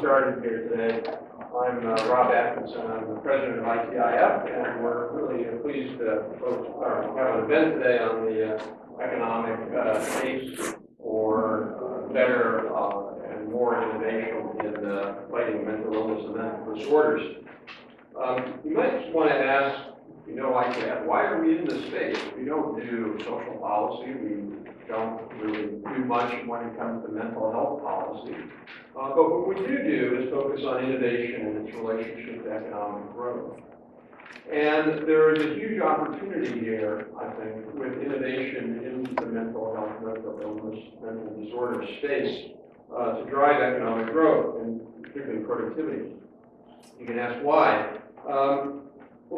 started here today. I'm Rob Atkinson. I'm the president of ITIF, and we're really pleased to have an event today on the economic case for better and more innovation in fighting mental illness and mental disorders. You might want to ask, ITIF, why are we in this space? We don't do social policy. We don't really do much when it comes to mental health policy. But what we do is focus on innovation and its relationship to economic growth. And there is a huge opportunity here, I think, with innovation in the mental health, mental illness, mental disorder space to drive economic growth and particularly productivity. You can ask why. Well,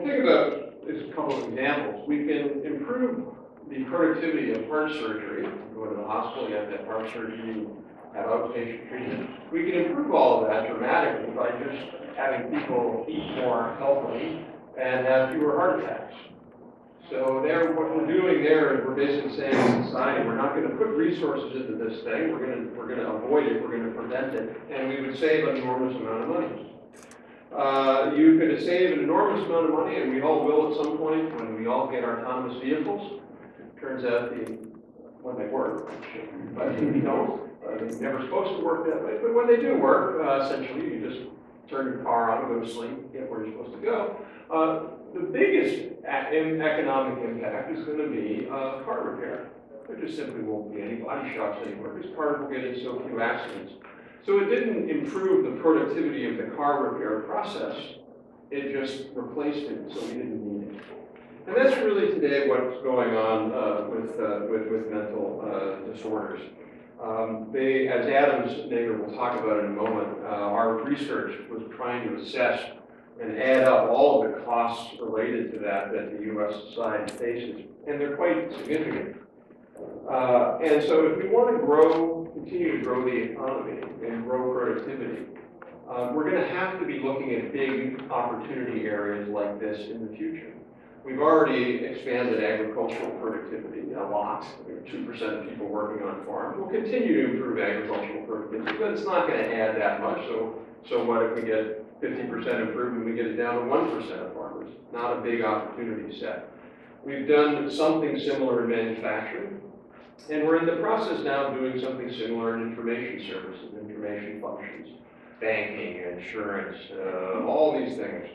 think about a couple of examples. We can improve the productivity of heart surgery. You go to the hospital, you have to have heart surgery, you have outpatient treatment. We can improve all of that dramatically by just having people eat more healthily and have fewer heart attacks. So what we're doing there is we're basically saying to society, we're not going to put resources into this thing, we're going to avoid it, we're going to prevent it, and we would save an enormous amount of money. You could save an enormous amount of money, and we all will at some point when we all get our autonomous vehicles. Turns out when they work, but we don't. They're never supposed to work that way, but when they do work, essentially you just turn your car on, go to sleep, get where you're supposed to go. The biggest economic impact is going to be car repair. There just simply won't be any body shops anymore because cars will get in so few accidents. So it didn't improve the productivity of the car repair process. It just replaced it, so we didn't need it. And that's really today what's going on with mental disorders. As Adam's neighbor will talk about in a moment, our research was trying to assess and add up all of the costs related to that the U.S. society faces, and they're quite significant. And so if we want to continue to grow the economy and grow productivity, we're going to have to be looking at big opportunity areas like this in the future. We've already expanded agricultural productivity a lot. We have 2% of people working on farms. We'll continue to improve agricultural productivity, but it's not going to add that much. So what if we get 50% improvement, we get it down to 1% of farmers? Not a big opportunity set. We've done something similar in manufacturing, and we're in the process now of doing something similar in information services, information functions, banking, insurance, all these things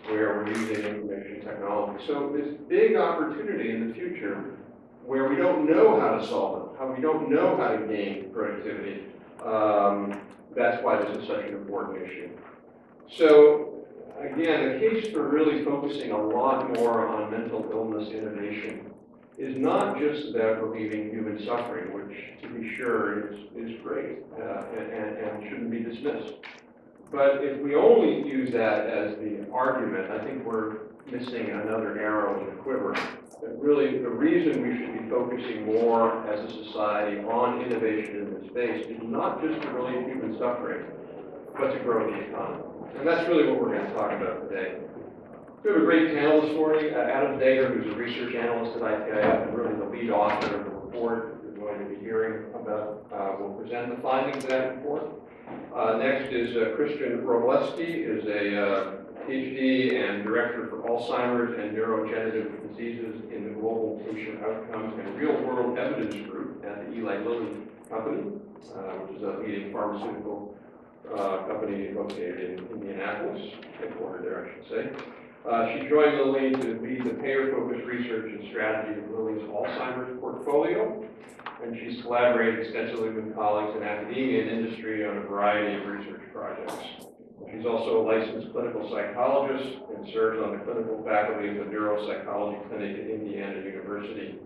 where we're using information technology. So this big opportunity in the future where we don't know how to solve it, we don't know how to gain productivity. That's why this is such an important issue. So again, the case for really focusing a lot more on mental illness innovation is not just about relieving human suffering, which to be sure is great and shouldn't be dismissed. But if we only use that as the argument, I think we're missing another arrow in the quiver. That really, the reason we should be focusing more as a society on innovation in this space is not just to relieve human suffering, but to grow the economy. And that's really what we're going to talk about today. We have a great panel this morning. Adam Dager, who's a research analyst at ITIF and really the lead author of the report we're going to be hearing about, will present the findings of that report. Next is Christian Robleski, is a PhD and director for Alzheimer's and neurodegenerative diseases in the Global Patient Outcomes and Real-World Evidence Group at the Eli Lilly Company, which is a leading pharmaceutical company located in Indianapolis, headquartered there, I should say. She joined Lilly to lead the payer-focused research and strategy of Lilly's Alzheimer's portfolio, and she's collaborated extensively with colleagues in academia and industry on a variety of research projects. She's also a licensed clinical psychologist and serves on the clinical faculty of the Neuropsychology Clinic at Indiana University.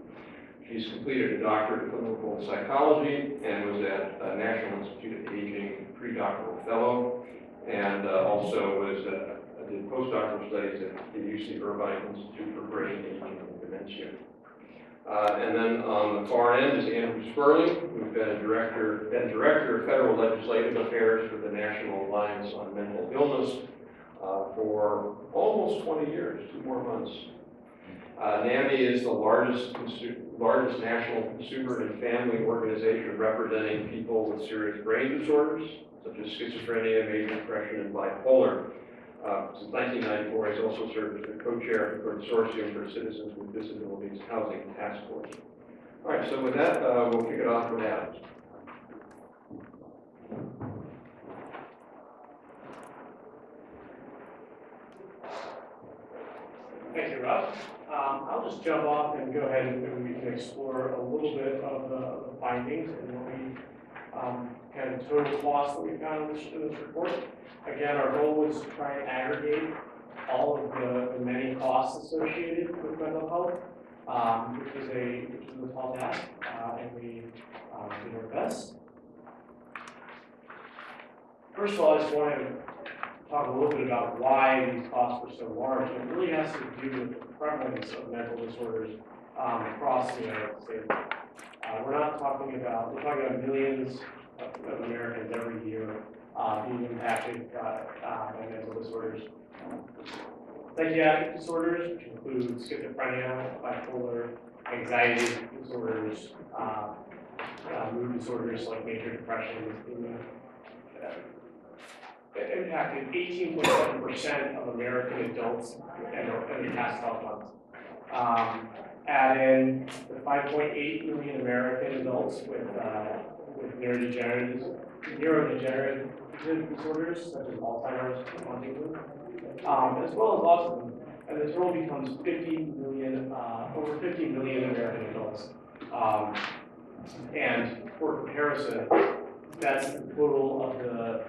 She's completed a doctorate in clinical psychology and was at National Institute of Aging pre-doctoral fellow, and also did postdoctoral studies at the UC Irvine Institute for Brain Aging and Dementia. And then on the far end is Andrew Sperling, who's been director of federal legislative affairs for the National Alliance on Mental Illness for almost 20 years, 2 more months. NAMI is the largest national consumer and family organization representing people with serious brain disorders. It's such as schizophrenia, major depression, and bipolar. Since 1994, he's also served as the co-chair of the Consortium for Citizens with Disabilities Housing Task Force. All right, so with that, we'll kick it off with Adam. Thank you, Rob. I'll just jump off and go ahead and we can explore a little bit of the findings and what we kind of total costs that we found in this report. Again, our goal was to try and aggregate all of the many costs associated with mental health, which was a tall task, and we did our best. First of all, I just wanted to talk a little bit about why these costs were so large. It really has to do with the prevalence of mental disorders across the United States. We're talking about millions of Americans every year being impacted by mental disorders. Psychiatric disorders, which include schizophrenia, bipolar, anxiety disorders, mood disorders like major depression, impacted 18.7% of American adults in the past 12 months. Add in the 5.8 million American adults with neurodegenerative disorders such as Alzheimer's and Parkinson, as well as autism, and the total becomes over 50 million American adults. And for comparison, that's the total of the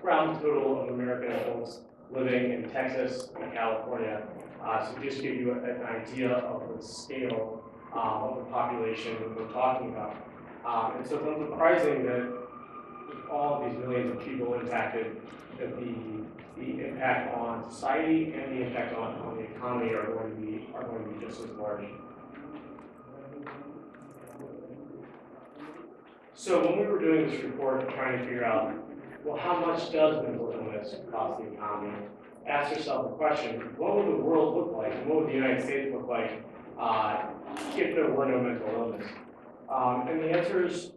round total of American adults living in Texas and California. So just to give you an idea of the scale of the population that we're talking about. And so it's unsurprising that with all of these millions of people impacted, that the impact on society and the impact on the economy are going to be just as large. So when we were doing this report and trying to figure out, well, how much does mental illness cost the economy? Ask yourself the question, what would the world look like, and what would the United States look like if there were no mental illness? And the answer is,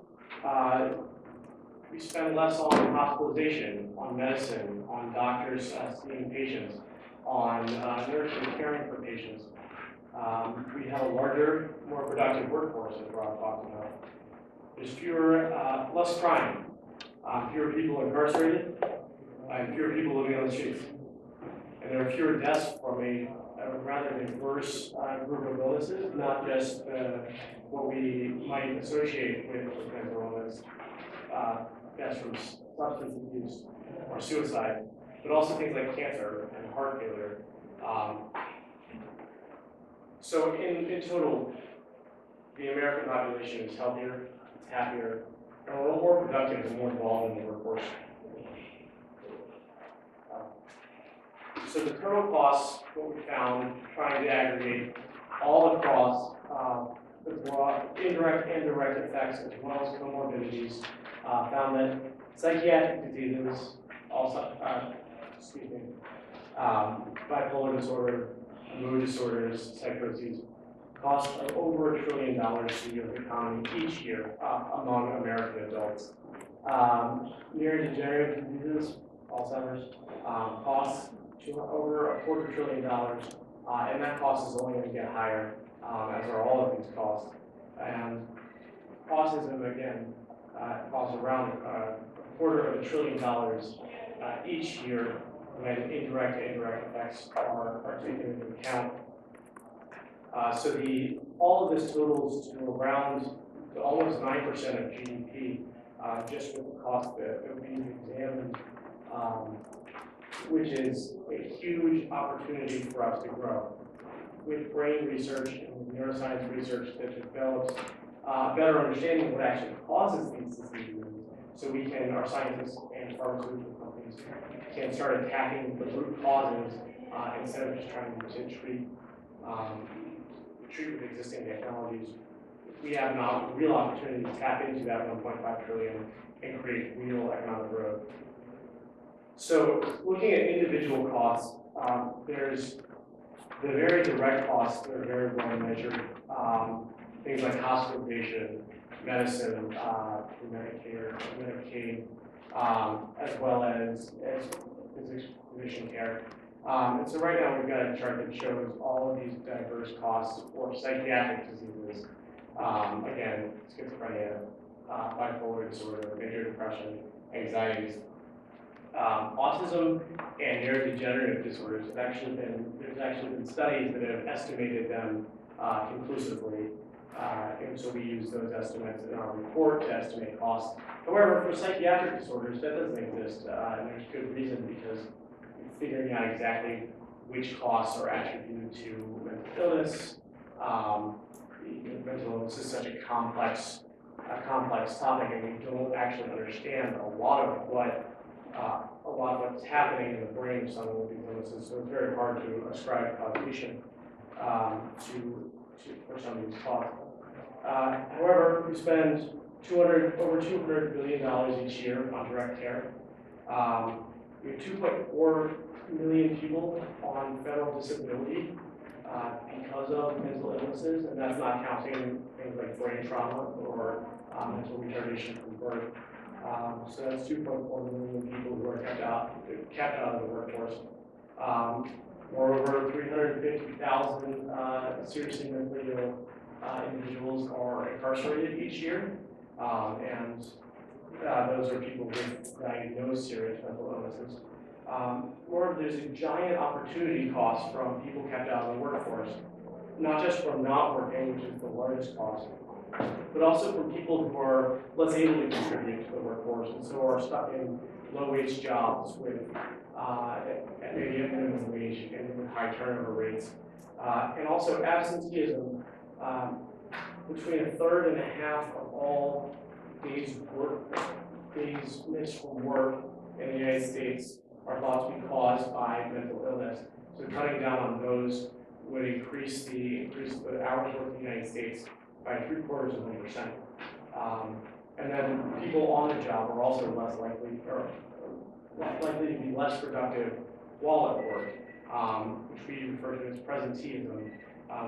we spend less on hospitalization, on medicine, on doctors seeing patients, on nurses caring for patients. We have a larger, more productive workforce, as Rob talked about. There's less crime, fewer people incarcerated, and fewer people living on the streets. And there are fewer deaths from a rather diverse group of illnesses, not just what we might associate with mental illness, deaths from substance abuse or suicide, but also things like cancer and heart failure. So in total, the American population is healthier, it's happier, and we're more productive and more involved in the workforce. So the total costs, what we found, trying to aggregate all across the broad indirect and direct effects as well as comorbidities, found that psychiatric diseases, bipolar disorder, mood disorders, psychoses, cost over $1 trillion to the economy each year among American adults. Neurodegenerative diseases, Alzheimer's, costs over $250 billion, and that cost is only going to get higher, as are all of these costs. And autism, again, costs around $250 billion each year when indirect and direct effects are taken into account. So all of this totals to almost 9% of GDP, just with the cost that we've examined, which is a huge opportunity for us to grow. With brain research and neuroscience research that develops a better understanding of what actually causes these diseases, so our scientists and pharmaceutical companies can start attacking the root causes instead of just trying to treat with existing technologies. We have a real opportunity to tap into that 1.5 trillion and create real economic growth. So looking at individual costs, there's the very direct costs that are very well measured, things like hospitalization, medicine, Medicare, Medicaid, as well as physician care. And so right now we've got a chart that shows all of these diverse costs for psychiatric diseases. Again, schizophrenia, bipolar disorder, major depression, anxieties. Autism and neurodegenerative disorders there's actually been studies that have estimated them conclusively. And so we use those estimates in our report to estimate costs. However, for psychiatric disorders, that doesn't exist, and there's good reason because figuring out exactly which costs are attributed to mental illness. Mental illness is such a complex topic, and we don't actually understand a lot of what's happening in the brain of some of these illnesses. So it's very hard to ascribe causation for some of these costs. However, we spend over $200 billion each year on direct care. We have 2.4 million people on federal disability because of mental illnesses, and that's not counting things like brain trauma or mental retardation from birth. So that's 2.4 million people who are kept out of the workforce. Moreover, 350,000 seriously mentally ill individuals are incarcerated each year, and those are people with diagnosed serious mental illnesses. Moreover, there's a giant opportunity cost from people kept out of the workforce, not just from not working, which is the largest cost, but also from people who are less able to contribute to the workforce and so are stuck in low-wage jobs with maybe at minimum wage and with high turnover rates. And also absenteeism. Between a third and a half of all days missed from work in the United States are thought to be caused by mental illness. So cutting down on those would increase the hours worked in the United States by 0.75%. And then people on the job are also less likely to be less productive while at work, which we refer to as presenteeism,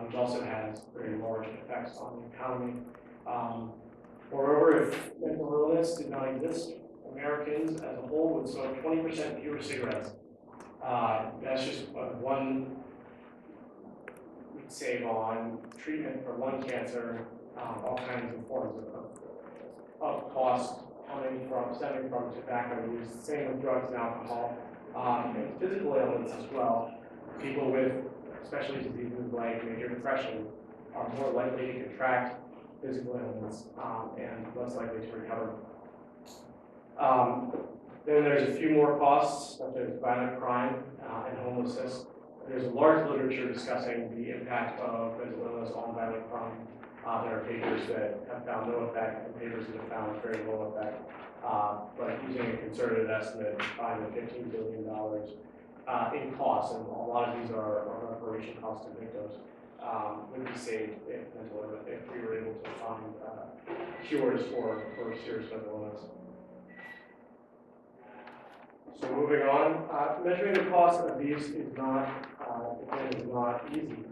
which also has very large effects on the economy. Moreover, if mental illness did not exist, Americans as a whole would smoke 20% fewer cigarettes. That's just one we'd save on treatment for lung cancer, all kinds of forms of cost stemming from tobacco use. Same with drugs and alcohol, and physical ailments as well. People with especially diseases like major depression are more likely to contract physical ailments and less likely to recover. Then there's a few more costs, such as violent crime and homelessness. There's a large literature discussing the impact of mental illness on violent crime. There are papers that have found no effect and papers that have found very low effect. But using a conservative estimate, $5 to $15 billion in costs, and a lot of these are reparation costs to victims, would be saved if we were able to find cures for serious mental illness. So moving on, measuring the cost of these is not easy,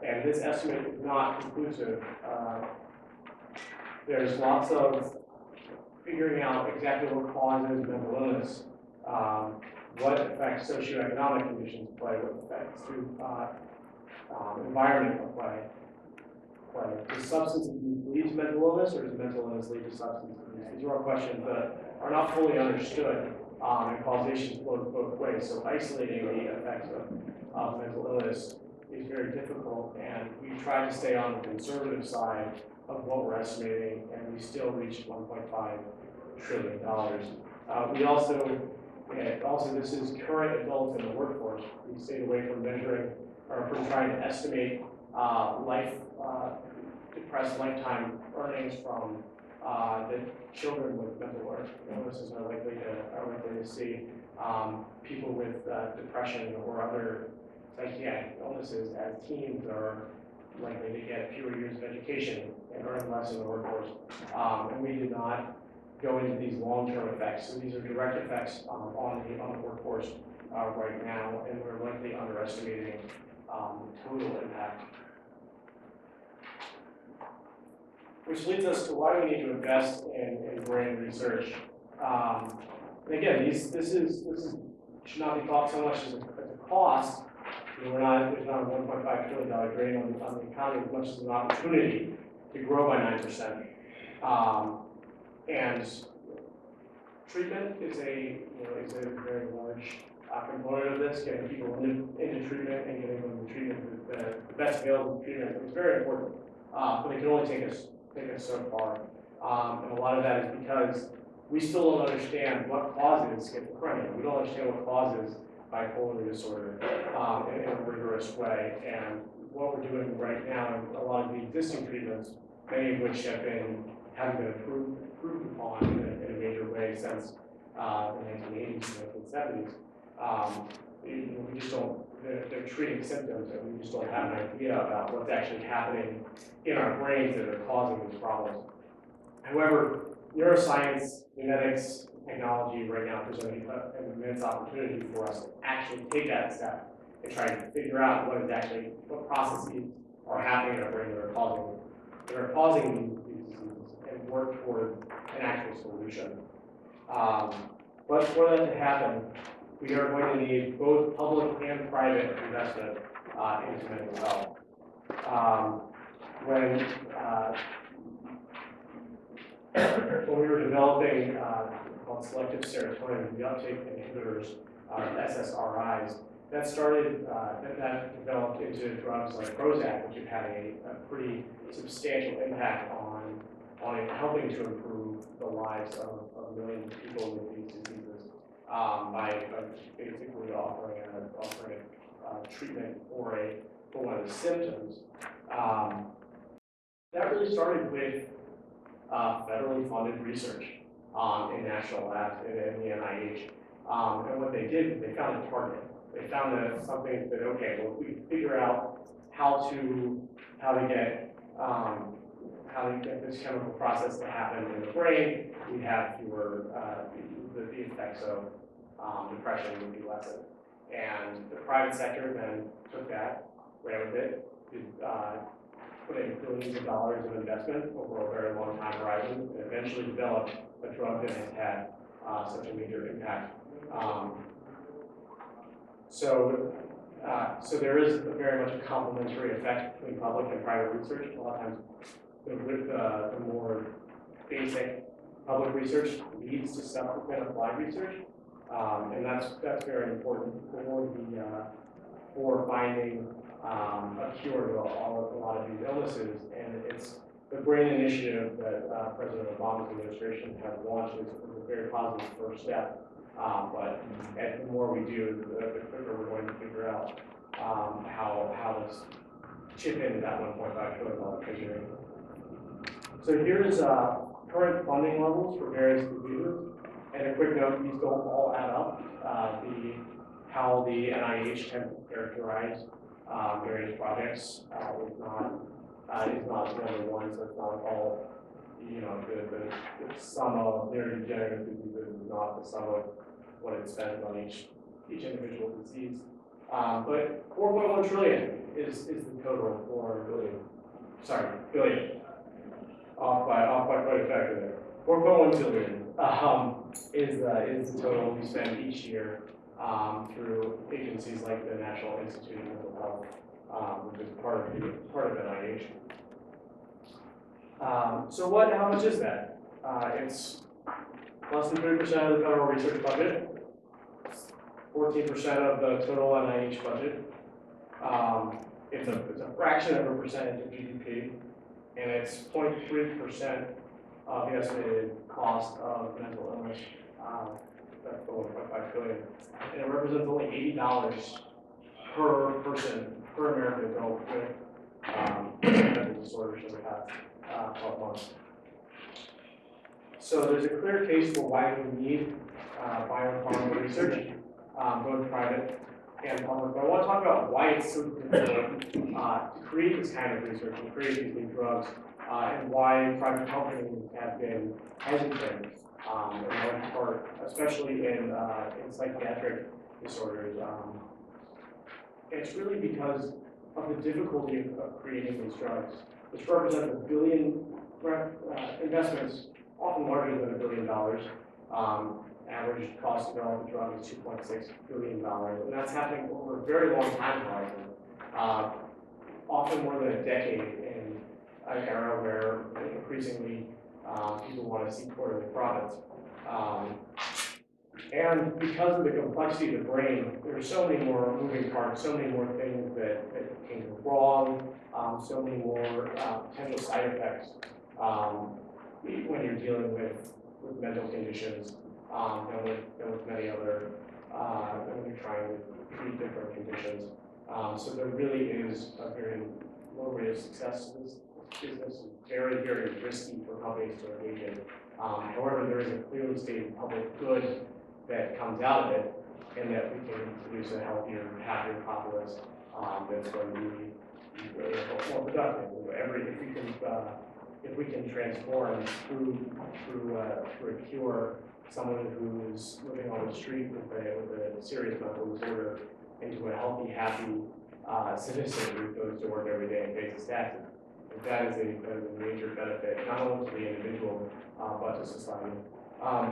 and this estimate is not conclusive. There's lots of figuring out exactly what causes mental illness, what effects socioeconomic conditions play, what effects do environment play. Does substance abuse lead to mental illness, or does mental illness lead to substance abuse? These are all questions that are not fully understood, and causation flows both ways. So isolating the effects of mental illness is very difficult, and we try to stay on the conservative side of what we're estimating, and we still reached $1.5 trillion. We also, this is current adults in the workforce. We stayed away from measuring or from trying to estimate depressed lifetime earnings from the children with mental illnesses are likely to see. People with depression or other psychiatric illnesses as teens are likely to get fewer years of education and earn less in the workforce. And we did not go into these long-term effects. So these are direct effects on the workforce right now, and we're likely underestimating total impact. Which leads us to why we need to invest in brain research. And again, this should not be thought so much as a cost. You know, there's not a $1.5 trillion drain on the economy as much as an opportunity to grow by 9%. And treatment is a very large component of this. Getting people into treatment and getting them the treatment, the best available treatment is very important. But it can only take us so far. And a lot of that is because we still don't understand what causes schizophrenia. We don't understand what causes bipolar disorder in a rigorous way. And what we're doing right now, and a lot of the existing treatments, many of which haven't been improved upon in a major way since the 1980s and 1970s. We just don't, they're treating symptoms, and we just don't have an idea about what's actually happening in our brains that are causing these problems. However, neuroscience, genetics, technology right now present an immense opportunity for us to actually take that step and try to figure out what processes are happening in our brain that are causing these diseases and work toward an actual solution. But for that to happen, we are going to need both public and private investment into mental health. When we were developing called selective serotonin reuptake inhibitors, SSRIs, that developed into drugs like Prozac, which have had a pretty substantial impact on helping to improve the lives of millions of people with these diseases by basically offering a treatment for one of the symptoms. That really started with federally funded research in national labs and in the NIH. And what they did, they found a target. They found something that, okay, well, if we figure out how to get this chemical process to happen in the brain, we have fewer, the effects of depression would be lessened. And the private sector then took that, ran with it, put in billions of dollars of investment over a very long time horizon, and eventually developed a drug that has had such a major impact. So there is very much a complementary effect between public and private research. A lot of times, with the more basic public research leads to subsequent applied research, and that's very important for finding a cure to a lot of these illnesses. And it's the Brain Initiative that President Obama's administration has launched is a very positive first step. But the more we do, the quicker we're going to figure out how to chip into that $1.5 trillion figure. So here's current funding levels for various diseases. And a quick note, these don't all add up. How the NIH tends to characterize various projects is not number one, so it's not all, the sum of neurodegenerative diseases is not the sum of what it spends on each individual disease. But 4.1 trillion is the total for billion. Off by quite a factor there. 4.1 billion is the total we spend each year through agencies like the National Institute of Mental Health, which is part of NIH. So how much is that? It's less than 3% of the federal research budget, 14% of the total NIH budget. It's a fraction of a percentage of GDP, and it's 0.3% of the estimated cost of mental illness. That's the 1.5 trillion. And it represents only $80 per person, per American adult with mental disorders over the past 12 months. So there's a clear case for why we need biopharma research, both private and public. But I want to talk about why it's so difficult to create this kind of research and create these new drugs, and why private companies have been hesitant, in large part, especially in psychiatric disorders. It's really because of the difficulty of creating these drugs, which represent investments often larger than $1 billion, Average cost to develop a drug is $2.6 billion, and that's happening over a very long time horizon, often more than a decade in an era where increasingly people want to see quarterly profits. And because of the complexity of the brain, there are so many more moving parts, so many more things that can go wrong, so many more potential side effects when you're dealing with mental conditions than with many other, than when you're trying to treat different conditions. So there really is a very low rate of success to this business, and very, very risky for companies to engage in. However, there is a clearly stated public good that comes out of it, and that we can produce a healthier, happier populace that's going to be really more productive. If we can transform through a cure someone who's living on the street with a serious mental disorder into a healthy, happy citizen who goes to work every day and pays his taxes, that is a major benefit, not only to the individual, but to society.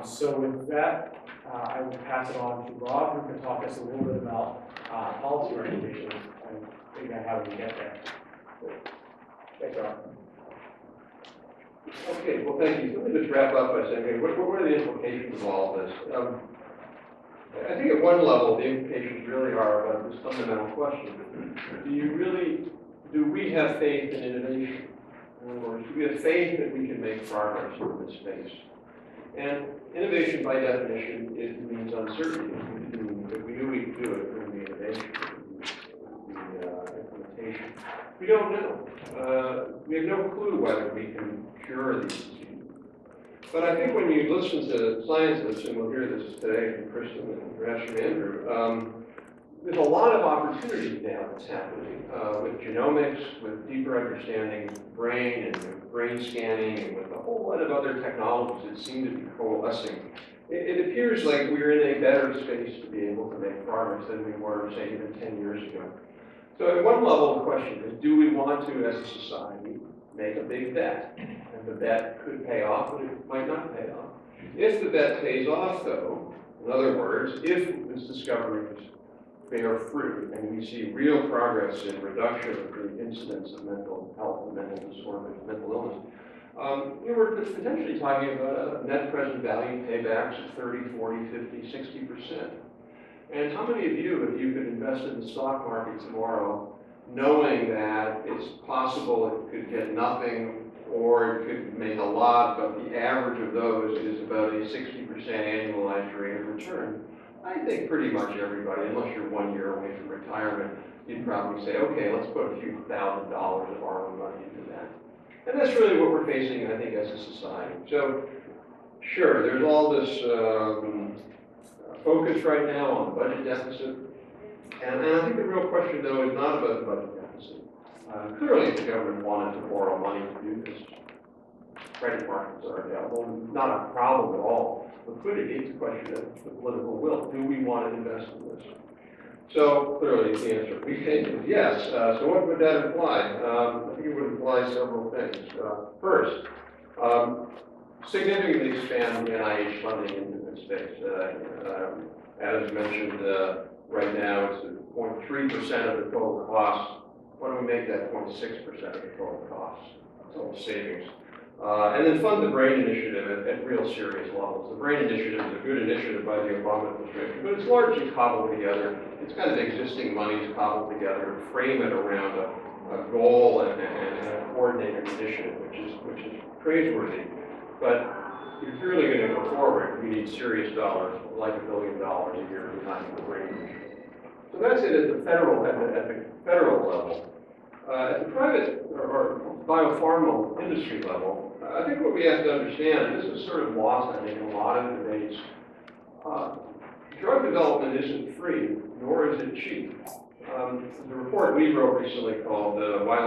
So with that, I will pass it on to Rob, who can talk us a little bit about policy recommendations and figure out how we get there. Thanks, Rob. Okay, well, thank you. Let me just wrap up by saying, hey, what are the implications of all of this? I think at one level, the implications really are about this fundamental question. Do we have faith in innovation? In other words, do we have faith that we can make progress in this space? And innovation, by definition, it means uncertainty. If we knew we could do it, it wouldn't be innovation, it would be implementation. We don't know. We have no clue whether we can cure these diseases. But I think when you listen to scientists, and we'll hear this today from Kristen and perhaps from Andrew, there's a lot of opportunity now that's happening with genomics, with deeper understanding of the brain, and with brain scanning, and with a whole lot of other technologies that seem to be coalescing. It appears like we're in a better space to be able to make progress than we were, say, even 10 years ago. So at one level, the question is, do we want to, as a society, make a big bet? And the bet could pay off, but it might not pay off. If the bet pays off, though, in other words, if this discovery bear fruit, and we see real progress in reduction of the incidence of mental health and mental disorders, mental illness, we're potentially talking about a net present value paybacks of 30, 40, 50, 60%. And how many of you, if you could invest in the stock market tomorrow, knowing that it's possible it could get nothing or it could make a lot, but the average of those is about a 60% annualized rate of return? I think pretty much everybody, unless you're 1 year away from retirement, you'd probably say, okay, let's put a few $1,000 of our own money into that. And that's really what we're facing, I think, as a society. So, sure, there's all this focus right now on the budget deficit. And I think the real question, though, is not about the budget deficit. Clearly, if the government wanted to borrow money to do this, credit markets are available, not a problem at all. Liquidity is a question of the political will. Do we want to invest in this? So clearly the answer we think is yes. So what would that imply? I think it would imply several things. First, significantly expand the NIH funding into this space. As mentioned, right now it's at 0.3% of the total cost. Why don't we make that 0.6% of the total cost, total savings? And then fund the BRAIN initiative at real serious levels. The BRAIN initiative is a good initiative by the Obama administration, but it's largely cobbled together. It's kind of existing monies cobbled together to frame it around a goal and a coordinated initiative, which is praiseworthy. But if you're really going to go forward, we need serious dollars, like $1 billion a year behind the BRAIN initiative. So that's it at the federal level. At the private or biopharma industry level, I think what we have to understand, and this is sort of lost, I think, in a lot of debates, drug development isn't free, nor is it cheap. The report we wrote recently called Why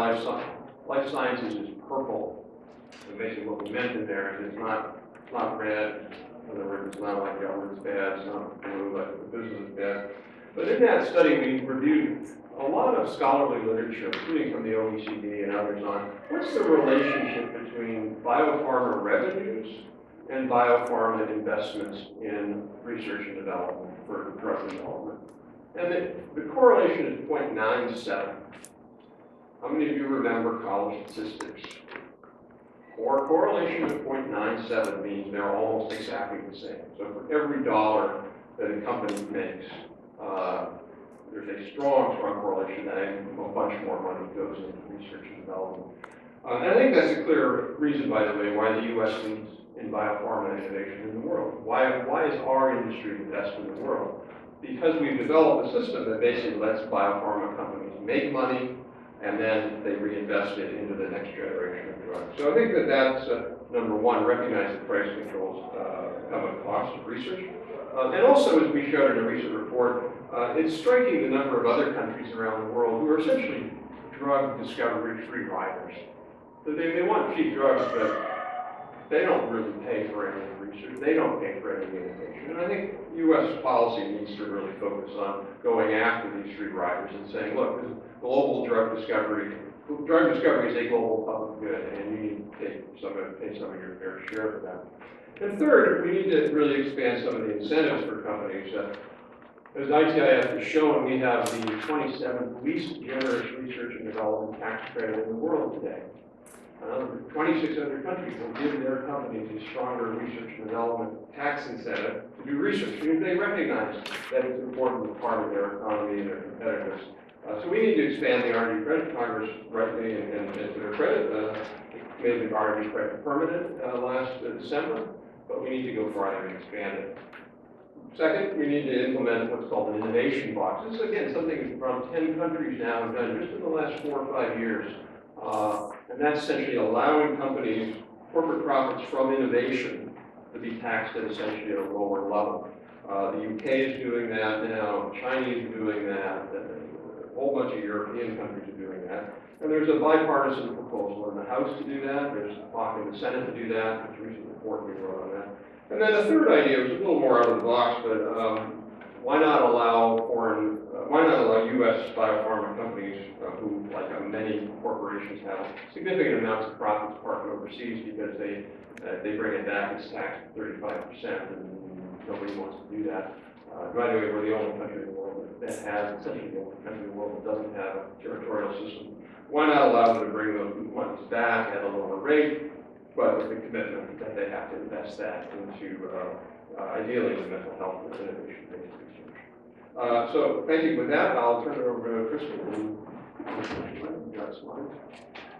Life Sciences is Purple. So basically what we meant in there is it's not red, in other words, it's not like government's bad, it's not blue, like the business is bad. But in that study, we reviewed a lot of scholarly literature, including from the OECD and others, on what's the relationship between biopharma revenues and biopharma investments in research and development for drug development. And the correlation is 0.97. How many of you remember college statistics? Or correlation of 0.97 means they're almost exactly the same. So for every dollar that a company makes, there's a strong correlation that a bunch more money goes into research and development. And I think that's a clear reason, by the way, why the U.S. leads in biopharma innovation in the world. Why is our industry the best in the world? Because we've developed a system that basically lets biopharma companies make money, and then they reinvest it into the next generation of drugs. So I think that that's number one, recognize that price controls come at cost of research. And also, as we showed in a recent report, it's striking the number of other countries around the world who are essentially drug discovery free riders. So they want cheap drugs, but they don't really pay for any research. They don't pay for any innovation. And I think U.S. policy needs to really focus on going after these free riders and saying, look, this is global drug discovery. Drug discovery is a global public good, and you need to pay some of your fair share of that. And third, we need to really expand some of the incentives for companies. As ITIF has shown, we have the 27th least generous research and development tax credit in the world today. 26 other countries will give their companies a stronger research and development tax incentive to do research because they recognize that it's an important part of their economy and their competitors. So we need to expand the R&D credit. Congress rightly and to their credit made the R&D credit permanent last December, but we need to go farther and expand it. Second, we need to implement what's called an innovation box. This is, again, something from 10 countries now have done just in the last 4 or 5 years. And that's essentially allowing companies, corporate profits from innovation, to be taxed at essentially at a lower level. The UK is doing that now, China is doing that, a whole bunch of European countries are doing that. And there's a bipartisan proposal in the House to do that, there's talk in the Senate to do that, there's a recent report we wrote on that. And then the third idea was a little more out of the box, but why not allow U.S. biopharma companies who, like many corporations, have significant amounts of profits parked overseas because they bring it back, it's taxed at 35%, and nobody wants to do that. By the way, we're the only country in the world that has, essentially the only country in the world that doesn't have a territorial system. Why not allow them to bring those monies back at a lower rate, but with the commitment that they have to invest that into, ideally, the mental health and innovation-based research. So thank you. With that, I'll turn it over to Crystal. You got slides?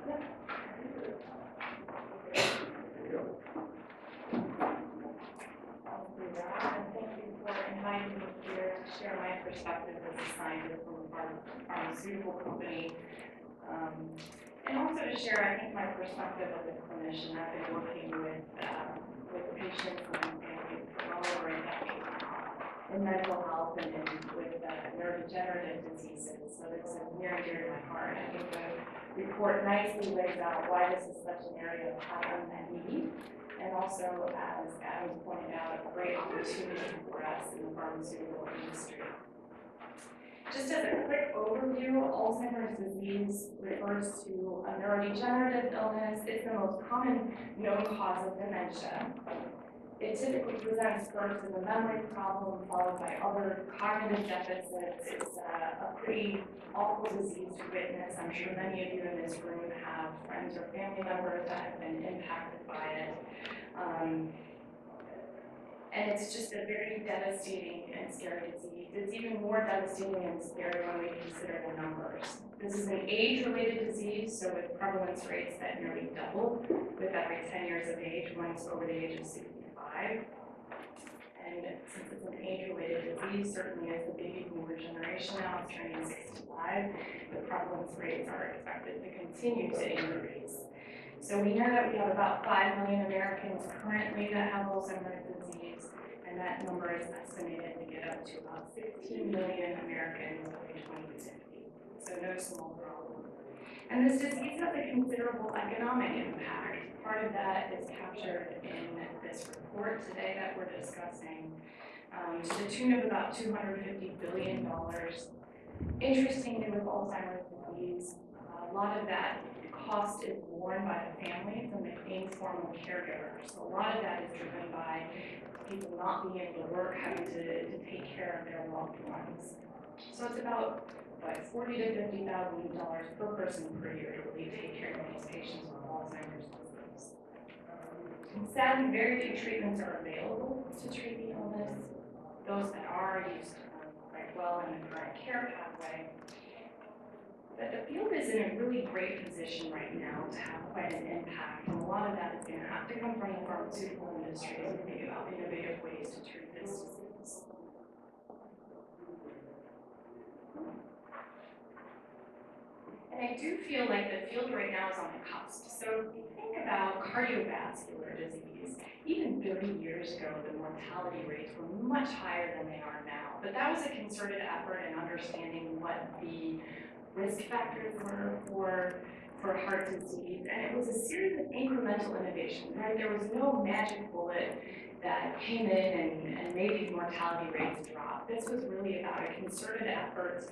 There you go. I'll do that, and thank you for inviting me here to share my perspective as a scientist from a pharmaceutical company. And also to share, I think, my perspective as a clinician. I've been working with patients and families for well over a decade now in mental health and with neurodegenerative diseases. So it's near and dear to my heart. I think the report nicely lays out why this is such an area of high unmet need, and also, as Adam's pointed out, a great opportunity for us in the pharmaceutical industry. Just as a quick overview, Alzheimer's disease refers to a neurodegenerative illness. It's the most common known cause of dementia. It typically presents first as a memory problem, followed by other cognitive deficits. It's a pretty awful disease to witness. I'm sure many of you in this room have friends or family members that have been impacted by it. And it's just a very devastating and scary disease. It's even more devastating and scary when we consider the numbers. This is an age-related disease, so with prevalence rates that nearly double with every 10 years of age once over the age of 65. And since it's an age-related disease, certainly as the baby boomer generation now is turning 65, the prevalence rates are expected to continue to increase. So we know that we have about 5 million Americans currently that have Alzheimer's disease, and that number is estimated to get up to about 16 million Americans by 2050. So no small problem. And this disease has a considerable economic impact. Part of that is captured in this report today that we're discussing, to the tune of about $250 billion. Interestingly, with Alzheimer's disease, a lot of that cost is borne by the families and the informal caregivers. So a lot of that is driven by people not being able to work, having to take care of their loved ones. So it's about like $40,000 to $50,000 per person per year to really take care of these patients with Alzheimer's disease. Sadly, very few treatments are available to treat the illness. Those that are used quite well in the current care pathway. But the field is in a really great position right now to have quite an impact, and a lot of that is going to have to come from the pharmaceutical industry as we think about innovative ways to treat this disease. And I do feel like the field right now is on the cusp. So if you think about cardiovascular disease, even 30 years ago, the mortality rates were much higher than they are now. But that was a concerted effort in understanding what the risk factors were for heart disease. And it was a series of incremental innovation, right? There was no magic bullet that came in and made these mortality rates drop. This was really about a concerted effort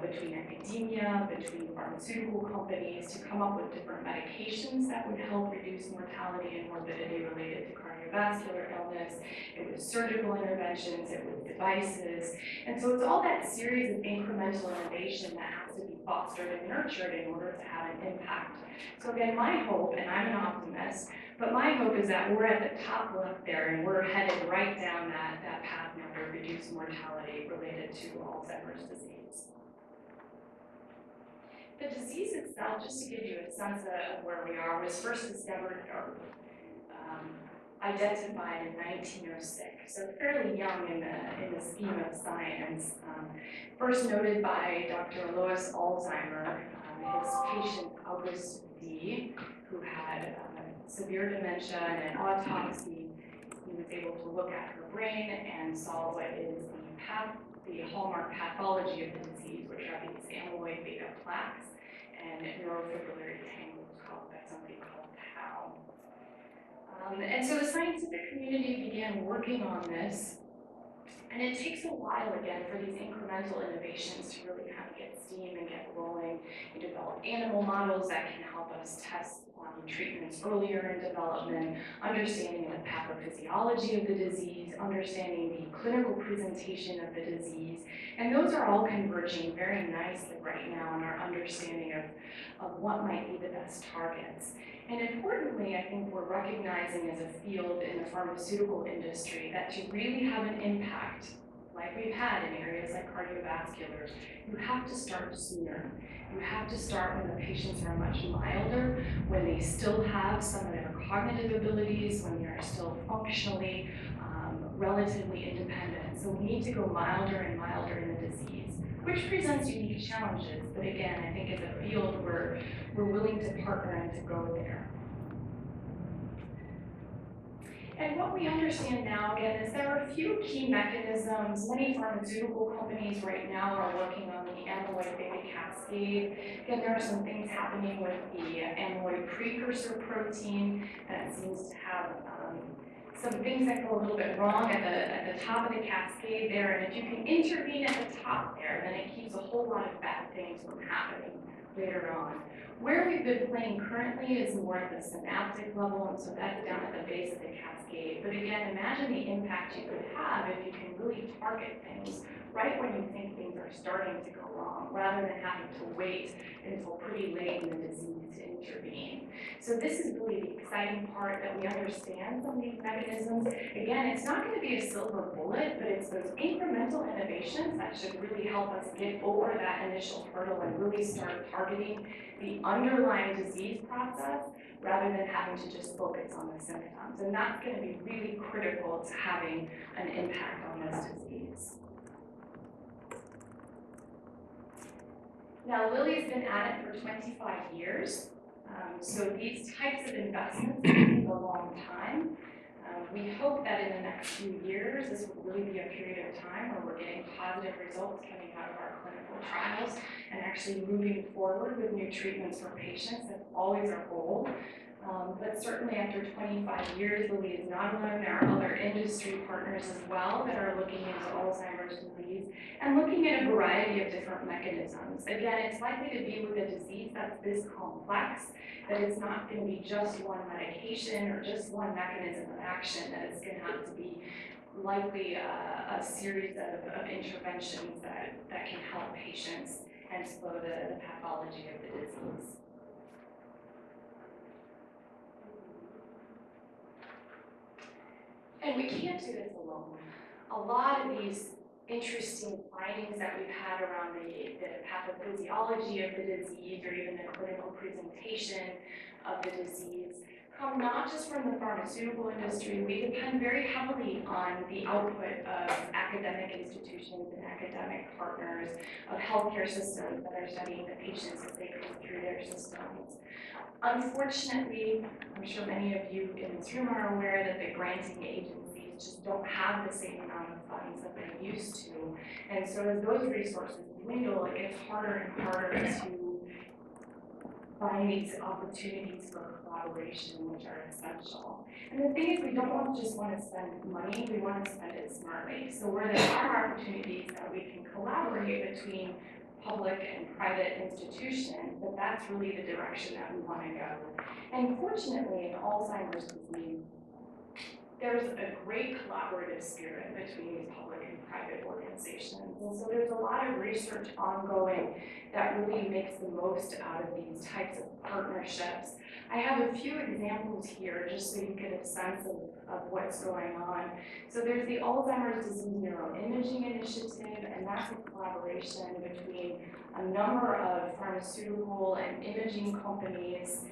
between academia, between pharmaceutical companies to come up with different medications that would help reduce mortality and morbidity related to cardiovascular illness. It was surgical interventions, it was devices. And so it's all that series of incremental innovation that has to be fostered and nurtured in order to have an impact. So again, my hope, and I'm an optimist, but my hope is that we're at the top left there and we're headed right down that path now to reduce mortality related to Alzheimer's disease. The disease itself, just to give you a sense of where we are, was first discovered or identified in 1906, so fairly young in the scheme of science. First noted by Dr. Louis Alzheimer, his patient August D, who had severe dementia and an autopsy. He was able to look at her brain and saw what is the hallmark pathology of the disease, which are these amyloid beta plaques and neurofibrillary tangles caused by something called tau. And so the scientific community began working on this, and it takes a while again for these incremental innovations to really kind of get steam and get rolling. You develop animal models that can help us test treatments earlier in development, understanding the pathophysiology of the disease, understanding the clinical presentation of the disease, and those are all converging very nicely right now in our understanding of what might be the best targets. And importantly, I think we're recognizing as a field in the pharmaceutical industry that to really have an impact, like we've had in areas like cardiovascular, you have to start sooner. You have to start when the patients are much milder, when they still have some of their cognitive abilities, when they're still functionally relatively independent. So we need to go milder and milder in the disease, which presents unique challenges. But again, I think as a field, we're willing to partner and to go there. And what we understand now, again, is there are a few key mechanisms. Many pharmaceutical companies right now are working on the amyloid beta cascade. Again, there are some things happening with the amyloid precursor protein that seems to have some things that go a little bit wrong at the top of the cascade there. And if you can intervene at the top there, then it keeps a whole lot of bad things from happening later on. Where we've been playing currently is more at the synaptic level, and so that's down at the base of the cascade. But again, imagine the impact you could have if you can really target things right when you think things are starting to go wrong, rather than having to wait until pretty late in the disease to intervene. So this is really the exciting part, that we understand some of these mechanisms. Again, it's not going to be a silver bullet, but it's those incremental innovations that should really help us get over that initial hurdle and really start targeting the underlying disease process rather than having to just focus on the symptoms. And that's going to be really critical to having an impact on this disease. Now, Lilly's been at it for 25 years. So these types of investments take a long time. We hope that in the next few years, this will really be a period of time where we're getting positive results coming out of our clinical trials and actually moving forward with new treatments for patients. That's always our goal. But certainly after 25 years, Lilly is not alone. There are other industry partners as well that are looking into Alzheimer's disease and looking at a variety of different mechanisms. Again, it's likely to be with a disease that's this complex, that it's not going to be just one medication or just one mechanism of action, that it's going to have to be likely a series of interventions that can help patients and slow the pathology of the disease. And we can't do this alone. A lot of these interesting findings that we've had around the pathophysiology of the disease or even the clinical presentation of the disease come not just from the pharmaceutical industry. We depend very heavily on the output of academic institutions and academic partners, of healthcare systems that are studying the patients as they go through their systems. Unfortunately, I'm sure many of you in this room are aware that the granting agencies just don't have the same amount of funds that they used to. And so as those resources dwindle, it gets harder and harder to find these opportunities for collaboration, which are essential. And the thing is, we don't just want to spend money, we want to spend it smartly. So where there are opportunities that we can collaborate between public and private institutions, but that's really the direction that we want to go. And fortunately, in Alzheimer's disease, there's a great collaborative spirit between these public and private organizations. And so there's a lot of research ongoing that really makes the most out of these types of partnerships. I have a few examples here just so you get a sense of what's going on. So there's the Alzheimer's Disease Neuroimaging Initiative, and that's a collaboration between a number of pharmaceutical and imaging companies,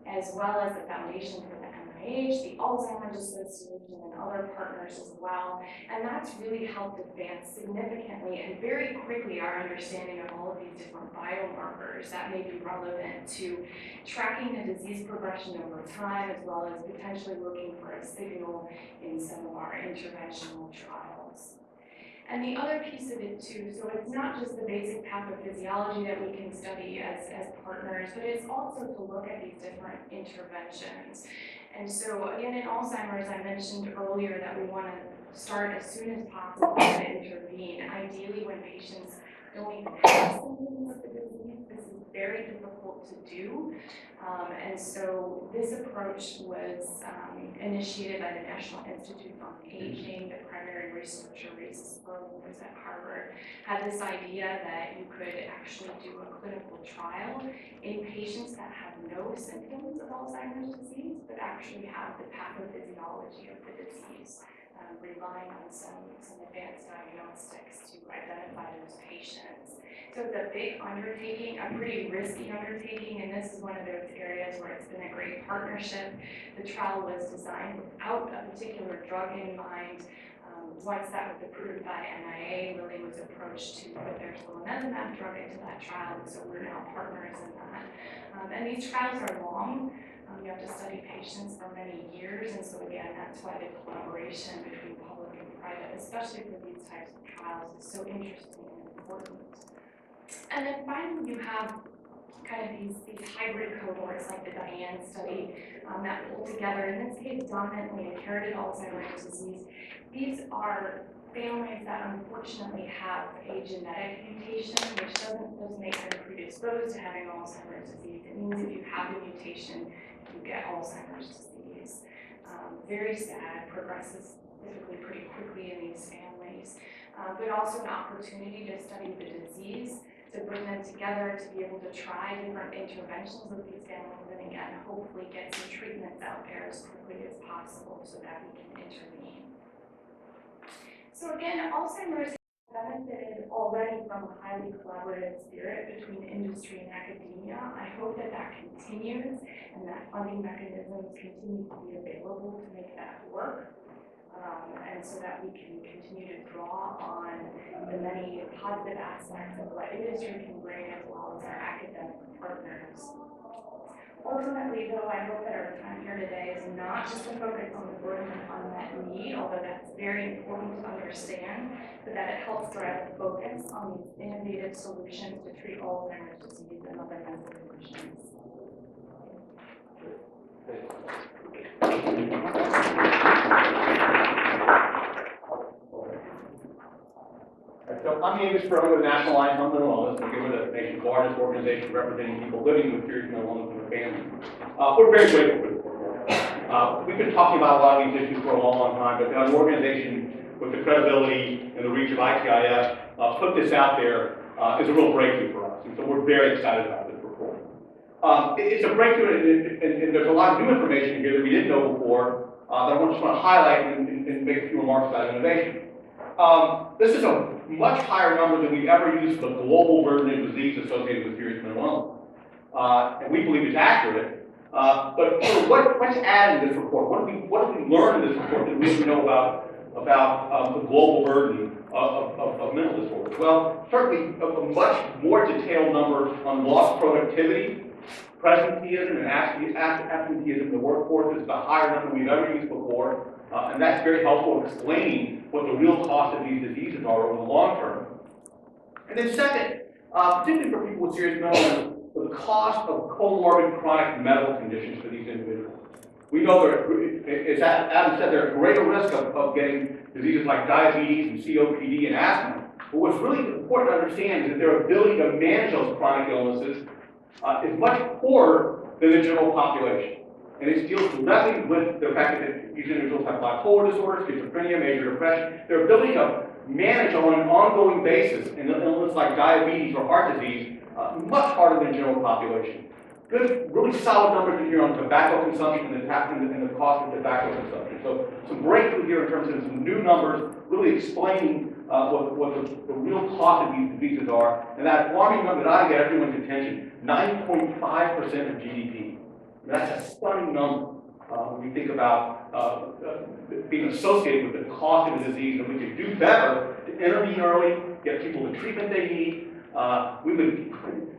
as well as the Foundation for the NIH, the Alzheimer's Association, and other partners as well. And that's really helped advance significantly and very quickly our understanding of all of these different biomarkers that may be relevant to tracking the disease progression over time, as well as potentially looking for a signal in some of our interventional trials. And the other piece of it too, so it's not just the basic pathophysiology that we can study as partners, but it's also to look at these different interventions. And so again, in Alzheimer's, I mentioned earlier that we want to start as soon as possible to intervene, ideally when patients don't even have symptoms of the disease. This is very difficult to do. And so this approach was initiated by the National Institute on Aging. The primary researcher, Rhys was at Harvard, had this idea that you could actually do a clinical trial in patients that have no symptoms of Alzheimer's disease, but actually have the pathophysiology of the disease, relying on some advanced diagnostics to identify those patients. So it's a big undertaking, a pretty risky undertaking, and this is one of those areas where it's been a great partnership. The trial was designed without a particular drug in mind. Once that was approved by NIA, Lilly was approached to put their solanezumab drug into that trial, and so we're now partners in that. And these trials are long. You have to study patients for many years, and so again, that's why the collaboration between public and private, especially for these types of trials, is so interesting and important. And then finally, you have kind of these hybrid cohorts like the Diane study that pull together, in this case, dominantly inherited Alzheimer's disease. These are families that unfortunately have a genetic mutation, which doesn't make them predisposed to having Alzheimer's disease. It means if you have the mutation, you get Alzheimer's disease. Very sad, progresses typically pretty quickly in these families, but also an opportunity to study the disease, to bring them together, to be able to try different interventions with these families, and again, hopefully get some treatments out there as quickly as possible so that we can intervene. So again, Alzheimer's benefited already from a highly collaborative spirit between industry and academia. I hope that continues and that funding mechanisms continue to be available to make that work. And so that we can continue to draw on the many positive aspects of what industry can bring, as well as our academic partners. Ultimately, though, I hope that our time here today is not just to focus on the burden of unmet need, although that's very important to understand, but that it helps drive the focus on these innovative solutions to treat Alzheimer's disease and other mental conditions. Thank James Sperling with the National Alliance on Mental Illness, and we're the nation's largest organization representing people living with serious mental illness and their families. We're very grateful for this report. We've been talking about a lot of these issues for a long, long time, but an organization with the credibility and the reach of ITIF put this out there is a real breakthrough for us, and so we're very excited about this report. It's a breakthrough, and there's a lot of new information here that we didn't know before that I just want to highlight and make a few remarks about innovation. This is a much higher number than we've ever used for the global burden of disease associated with serious mental illness. And we believe it's accurate. But what's added in this report? What did we learn in this report that we didn't know about the global burden of mental disorders? Well, certainly a much more detailed number on lost productivity, presenteeism, and absenteeism in the workforce is the higher number we've ever used before. And that's very helpful in explaining what the real cost of these diseases are over the long term. And then second, particularly for people with serious mental illness, the cost of comorbid chronic medical conditions for these individuals. We know as Adam said, they're at greater risk of getting diseases like diabetes and COPD and asthma. But what's really important to understand is that their ability to manage those chronic illnesses is much poorer than the general population. And it deals directly with the fact that these individuals have bipolar disorder, schizophrenia, major depression. Their ability to manage on an ongoing basis an illness like diabetes or heart disease much harder than general population. Good, really solid numbers in here on tobacco consumption and the cost of tobacco consumption. So some breakthrough here in terms of some new numbers, really explaining what the real cost of these diseases are. And that alarming number that I get everyone's attention, 9.5% of GDP. That's a stunning number when we think about being associated with the cost of the disease, and we could do better to intervene early, get people the treatment they need.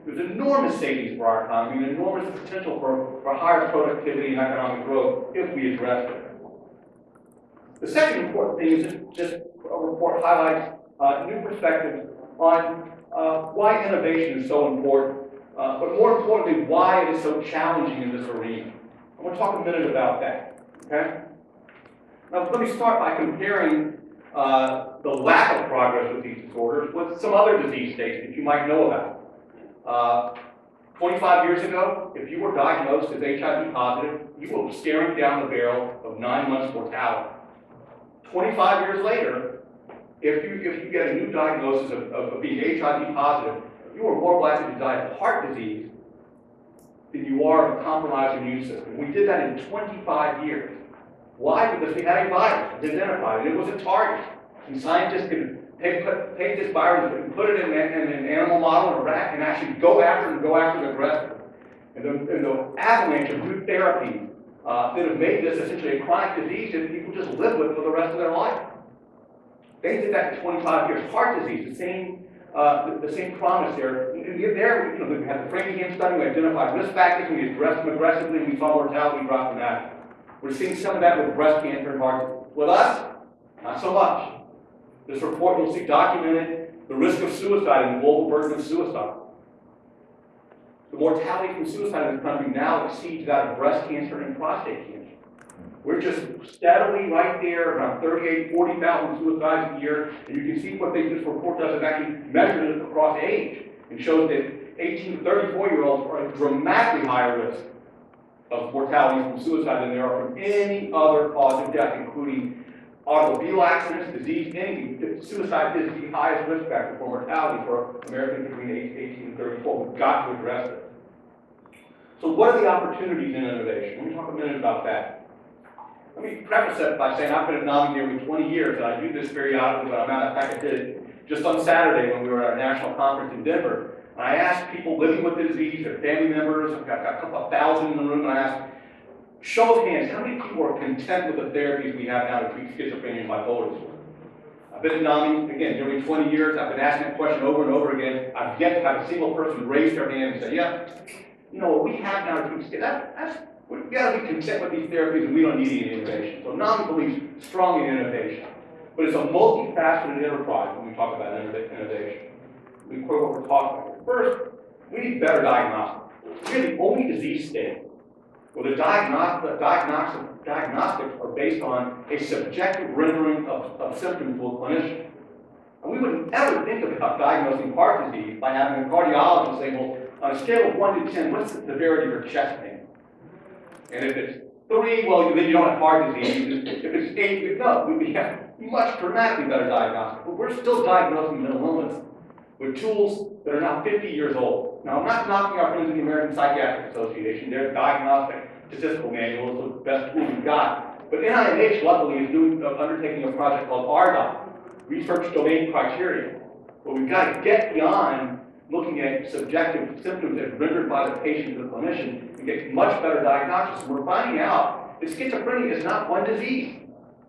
There's enormous savings for our economy, and enormous potential for higher productivity and economic growth if we address it. The second important thing is just a report highlights new perspectives on why innovation is so important. But more importantly, why it is so challenging in this arena. I want to talk a minute about that, okay? Now, let me start by comparing the lack of progress with these disorders with some other disease states that you might know about. 25 years ago, if you were diagnosed as HIV positive, you were staring down the barrel of 9 months mortality. 25 years later, if you get a new diagnosis of being HIV positive, you are more likely to die of heart disease than you are of a compromised immune system. We did that in 25 years. Why? Because we had a virus identified, and it was a target. And scientists could take this virus and put it in an animal model or a rat and actually go after the aggressor. And the avalanche of new therapies that have made this essentially a chronic disease that people just live with for the rest of their life. They did that in 25 years. Heart disease, the same promise there. We had the Framingham study, we identified risk factors, we addressed them aggressively, and we saw mortality drop dramatically. We're seeing some of that with breast cancer and heart disease. With us, not so much. This report will see documented the risk of suicide and the global burden of suicide. The mortality from suicide in this country now exceeds that of breast cancer and prostate cancer. We're just steadily right there, around 40,000 suicides a year, and you can see what this report does is actually measures it across age and shows that 18 to 34-year-olds are at dramatically higher risk of mortality from suicide than they are from any other cause of death, including automobile accidents, disease, anything. Suicide is the highest risk factor for mortality for Americans between age 18 and 34. We've got to address it. So what are the opportunities in innovation? Let me talk a minute about that. Let me preface it by saying I've been at NAMI nearly 20 years, and I do this periodically, but in fact I did it just on Saturday when we were at our national conference in Denver. And I asked people living with the disease, their family members, I've got a couple of thousand in the room, and I asked, show of hands, how many people are content with the therapies we have now to treat schizophrenia and bipolar disorder? I've been at NAMI, again, nearly 20 years. I've been asking that question over and over again. I've yet to have a single person raise their hand and say, yeah, what we have now to treat schizophrenia, we've got to be content with these therapies and we don't need any innovation. So NAMI believes strongly in innovation. But it's a multifaceted enterprise when we talk about innovation. We quote what we're talking about here. First, we need better diagnostics. We're the only disease state where the diagnostics are based on a subjective rendering of symptoms to a clinician. And we wouldn't ever think about diagnosing heart disease by having a cardiologist say, well, on a scale of 1 to 10, what's the severity of your chest pain? And if it's 3, well, then you don't have heart disease. If it's 8, no, we have much dramatically better diagnostics. But we're still diagnosing mental illness with tools that are now 50 years old. Now, I'm not knocking our friends in the American Psychiatric Association. Their diagnostic statistical manual is the best tool we've got. But NIH, luckily, is undertaking a project called RDOC, Research Domain Criteria, where we've got to get beyond looking at subjective symptoms as rendered by the patient or the clinician and get much better diagnosis. And we're finding out that schizophrenia is not one disease.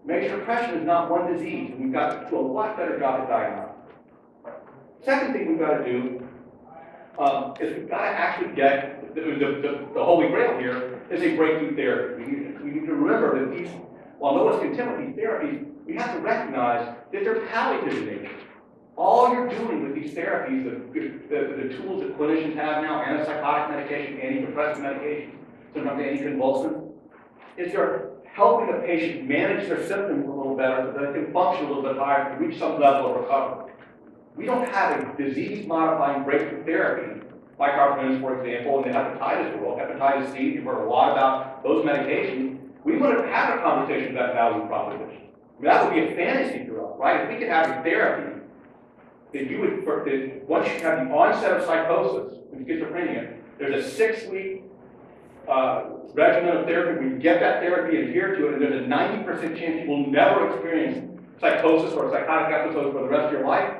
Major depression is not one disease. And we've got to do a lot better job at diagnosis. Second thing we've got to do is we've got to actually get the holy grail here is a breakthrough therapy. We need to remember that while no one's content with these therapies, we have to recognize that they're palliative in nature. All you're doing with these therapies, the tools that clinicians have now, antipsychotic medication, antidepressant medication, sometimes anticonvulsants, is they're helping the patient manage their symptoms a little better so that they can function a little bit higher and reach some level of recovery. We don't have a disease-modifying breakthrough therapy like our friends, for example, in the hepatitis world. Hepatitis C, you've heard a lot about those medications. We want to have a conversation about value proposition. I mean, that would be a fantasy for us, right? If we could have a therapy that you would, that once you have the onset of psychosis in schizophrenia, there's a 6-week regimen of therapy. We get that therapy, adhere to it, and there's a 90% chance you will never experience psychosis or psychotic episodes for the rest of your life.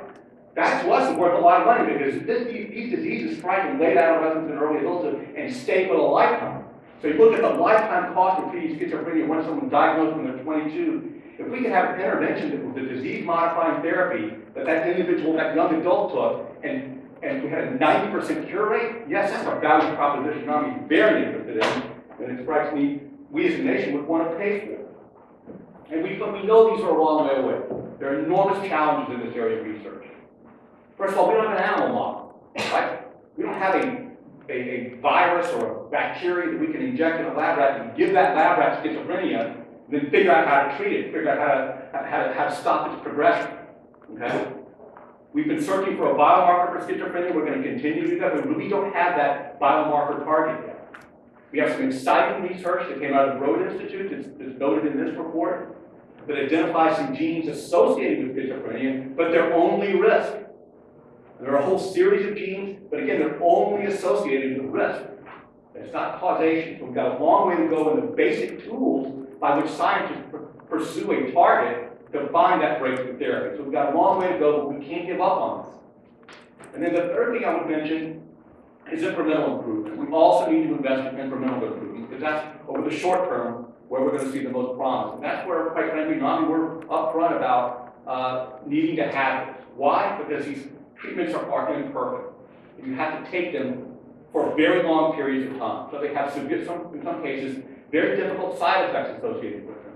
That to us is worth a lot of money because these diseases strike in late adolescence and early adulthood and stay for a lifetime. So you look at the lifetime cost of treating schizophrenia once someone's diagnosed when they're 22. If we could have an intervention that was a disease-modifying therapy that individual, that young adult took, and we had a 90% cure rate, yes, that's a value proposition I'm very interested in, and it strikes me we as a nation would want to pay for. And we know these are a long way away. There are enormous challenges in this area of research. First of all, we don't have an animal model, right? We don't have a virus or a bacteria that we can inject in a lab rat and give that lab rat schizophrenia, and then figure out how to treat it, figure out how to stop its progression. Okay? We've been searching for a biomarker for schizophrenia. We're going to continue to do that. We really don't have that biomarker target yet. We have some exciting research that came out of the Broad Institute that's noted in this report that identifies some genes associated with schizophrenia, but they're only risk. There are a whole series of genes, but again, they're only associated with risk. It's not causation. So we've got a long way to go in the basic tools by which scientists pursue a target to find that breakthrough therapy. So we've got a long way to go, but we can't give up on this. And then the third thing I would mention is incremental improvement. We also need to invest in incremental improvement because that's over the short term where we're going to see the most promise. And that's where, quite frankly, we're upfront about needing to have this. Why? Because these treatments are imperfect. You have to take them for very long periods of time. So they have in some cases, very difficult side effects associated with them.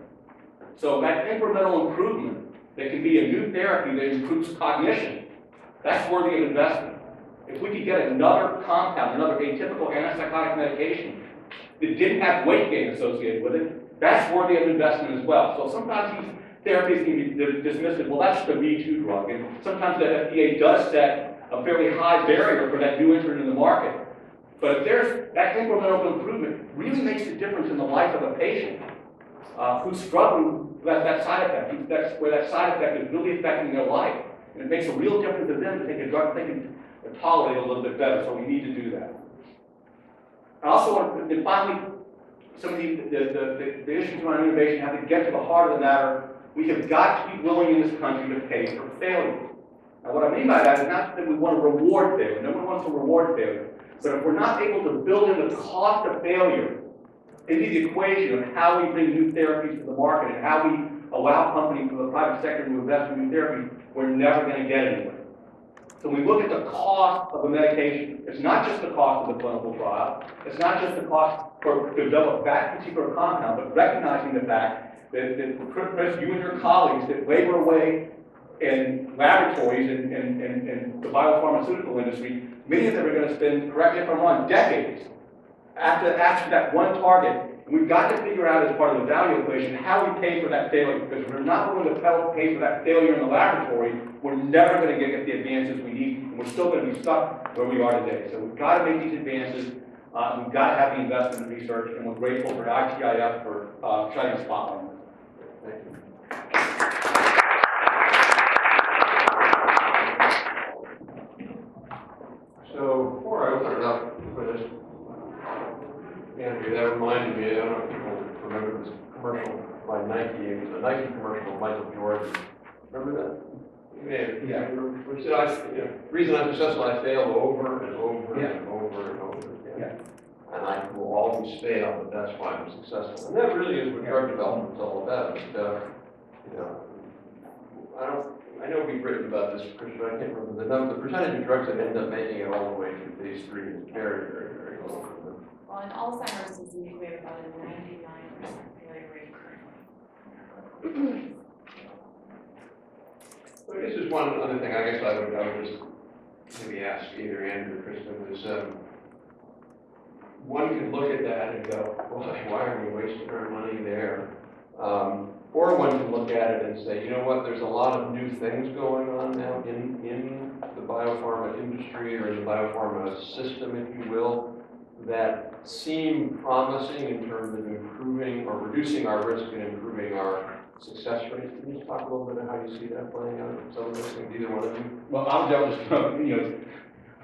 So that incremental improvement, that can be a new therapy that improves cognition, that's worthy of investment. If we could get another compound, another atypical antipsychotic medication that didn't have weight gain associated with it, that's worthy of investment as well. So sometimes these therapies can be dismissed as, well, that's just a me-too drug. And sometimes the FDA does set a fairly high barrier for that new entrant in the market. But if there's that incremental improvement really makes a difference in the life of a patient who's struggling with that side effect. That's where that side effect is really affecting their life. And it makes a real difference to them to take a drug they can tolerate a little bit better. So we need to do that. I also want to, and finally, some of the issues around innovation have to get to the heart of the matter. We have got to be willing in this country to pay for failure. Now, what I mean by that is not that we want to reward failure. No one wants to reward failure. But if we're not able to build in the cost of failure into the equation of how we bring new therapies to the market and how we allow companies from the private sector to invest in new therapies, we're never going to get anywhere. So we look at the cost of the medication. It's not just the cost of the clinical trial. It's not just the cost to develop that particular compound, but recognizing the fact that Chris, you and your colleagues that labor away in laboratories and the biopharmaceutical industry, many of them are going to spend, correct me if I'm wrong, decades after that one target, we've got to figure out as part of the value equation how we pay for that failure, because if we're not going to pay for that failure in the laboratory, we're never going to get the advances we need, and we're still going to be stuck where we are today. So we've got to make these advances, we've got to have the investment in research, and we're grateful for ITIF for shining a spotlight on this. Thank you. So before I open it up for this, Andrew, that reminded me, I don't know if people remember this commercial by Nike. It was a Nike commercial with Michael Jordan. Remember that? Yeah. We said, reason I'm successful, I fail over and over and over and over again. Yeah. And I will always fail, but that's why I'm successful. And that really is what drug development is all about. I know we've written about this, Christian, but I can't remember the number. The percentage of drugs that end up making it all the way through phase 3 is very, very, very low. Well, in Alzheimer's disease, we have about a 99% failure rate currently. So I guess there's one other thing I guess I would just maybe ask either Andrew or Kristen is, one can look at that and go, why are we wasting our money there? Or one can look at it and say, you know what, there's a lot of new things going on now in the biopharma industry or in the biopharma system, if you will, that seem promising in terms of improving or reducing our risk and improving our success rate. Can you just talk a little bit about how you see that playing out? Some of those things, either one of you? Well, I'll just,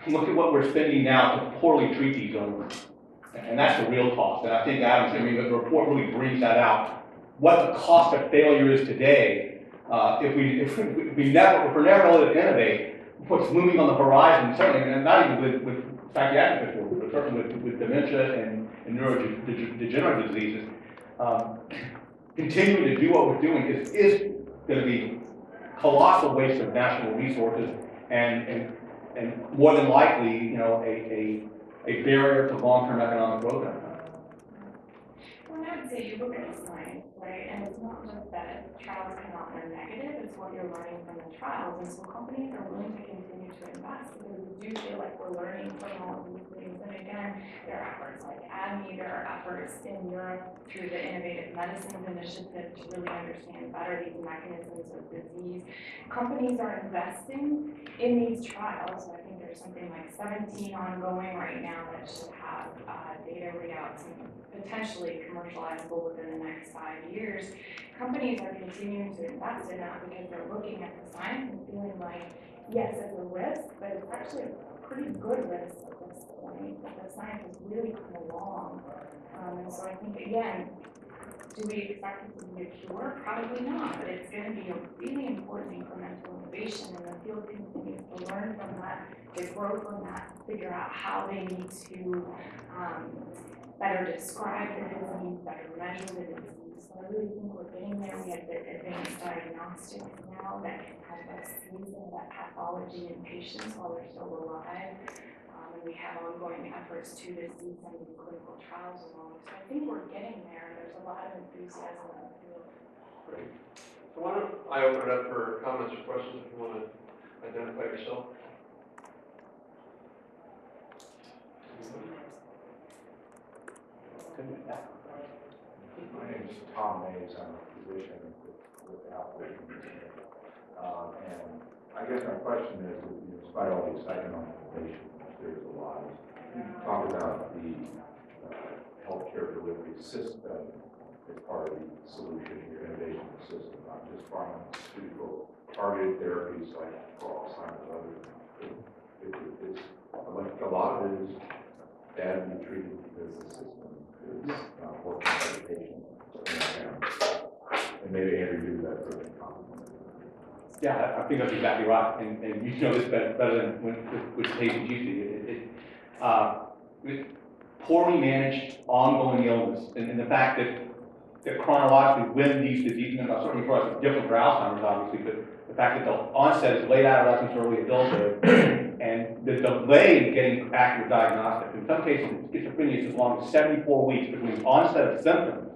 look at what we're spending now to poorly treat these illnesses. And that's the real cost. And I think the report really brings that out. What the cost of failure is today, if we're never able to innovate, what's looming on the horizon, certainly, and not even with psychiatric disorders, but certainly with dementia and neurodegenerative diseases, continuing to do what we're doing is going to be colossal waste of national resources and more than likely, a barrier to long-term economic growth. Well, I would say you look at the science, right? And it's not just that trials cannot run negative, it's what you're learning from the trials. And so companies are willing to continue to invest because we do feel like we're learning from all of these things. And again, there are efforts like ADME, there are efforts in Europe through the Innovative Medicines Initiative to really understand better these mechanisms of disease. Companies are investing in these trials. I think there's something like 17 ongoing right now that should have data readouts and potentially commercializable within the next 5 years. Companies are continuing to invest in that because they're looking at the science and feeling like, yes, it's a risk, but it's actually a pretty good risk at this point, that the science has really come along. And so I think, again, do we expect it to be a cure? Probably not, but it's going to be a really important incremental innovation, and the field continues to learn from that, to grow from that, figure out how they need to better describe the disease, better measure the disease. So I really think we're getting there. We have the advanced diagnostics now that can help us see some of that pathology in patients while they're still alive. And we have ongoing efforts to see some of the clinical trials along. So I think we're getting there. There's a lot of enthusiasm in the field. Great. So why don't I open it up for comments or questions if you want to identify yourself? My name is Tom Mays. I'm a physician with Outpatient. And I guess my question is, despite all the excitement on innovation, there's a lot. You talk about the healthcare delivery system as part of the solution, your innovation system, not just pharmaceutical targeted therapies like for Alzheimer's. Like a lot of it is badly treated because the system is not working for the patient. And maybe Andrew do that for the compliment. Yeah, I think that's exactly right. And you know this better than with patients you see. With poorly managed ongoing illness and the fact that chronologically when these diseases, and certainly for us it's different for Alzheimer's obviously, but the fact that the onset is late adolescence, early adulthood, and the delay in getting accurate diagnostic. In some cases, schizophrenia is as long as 74 weeks between onset of symptoms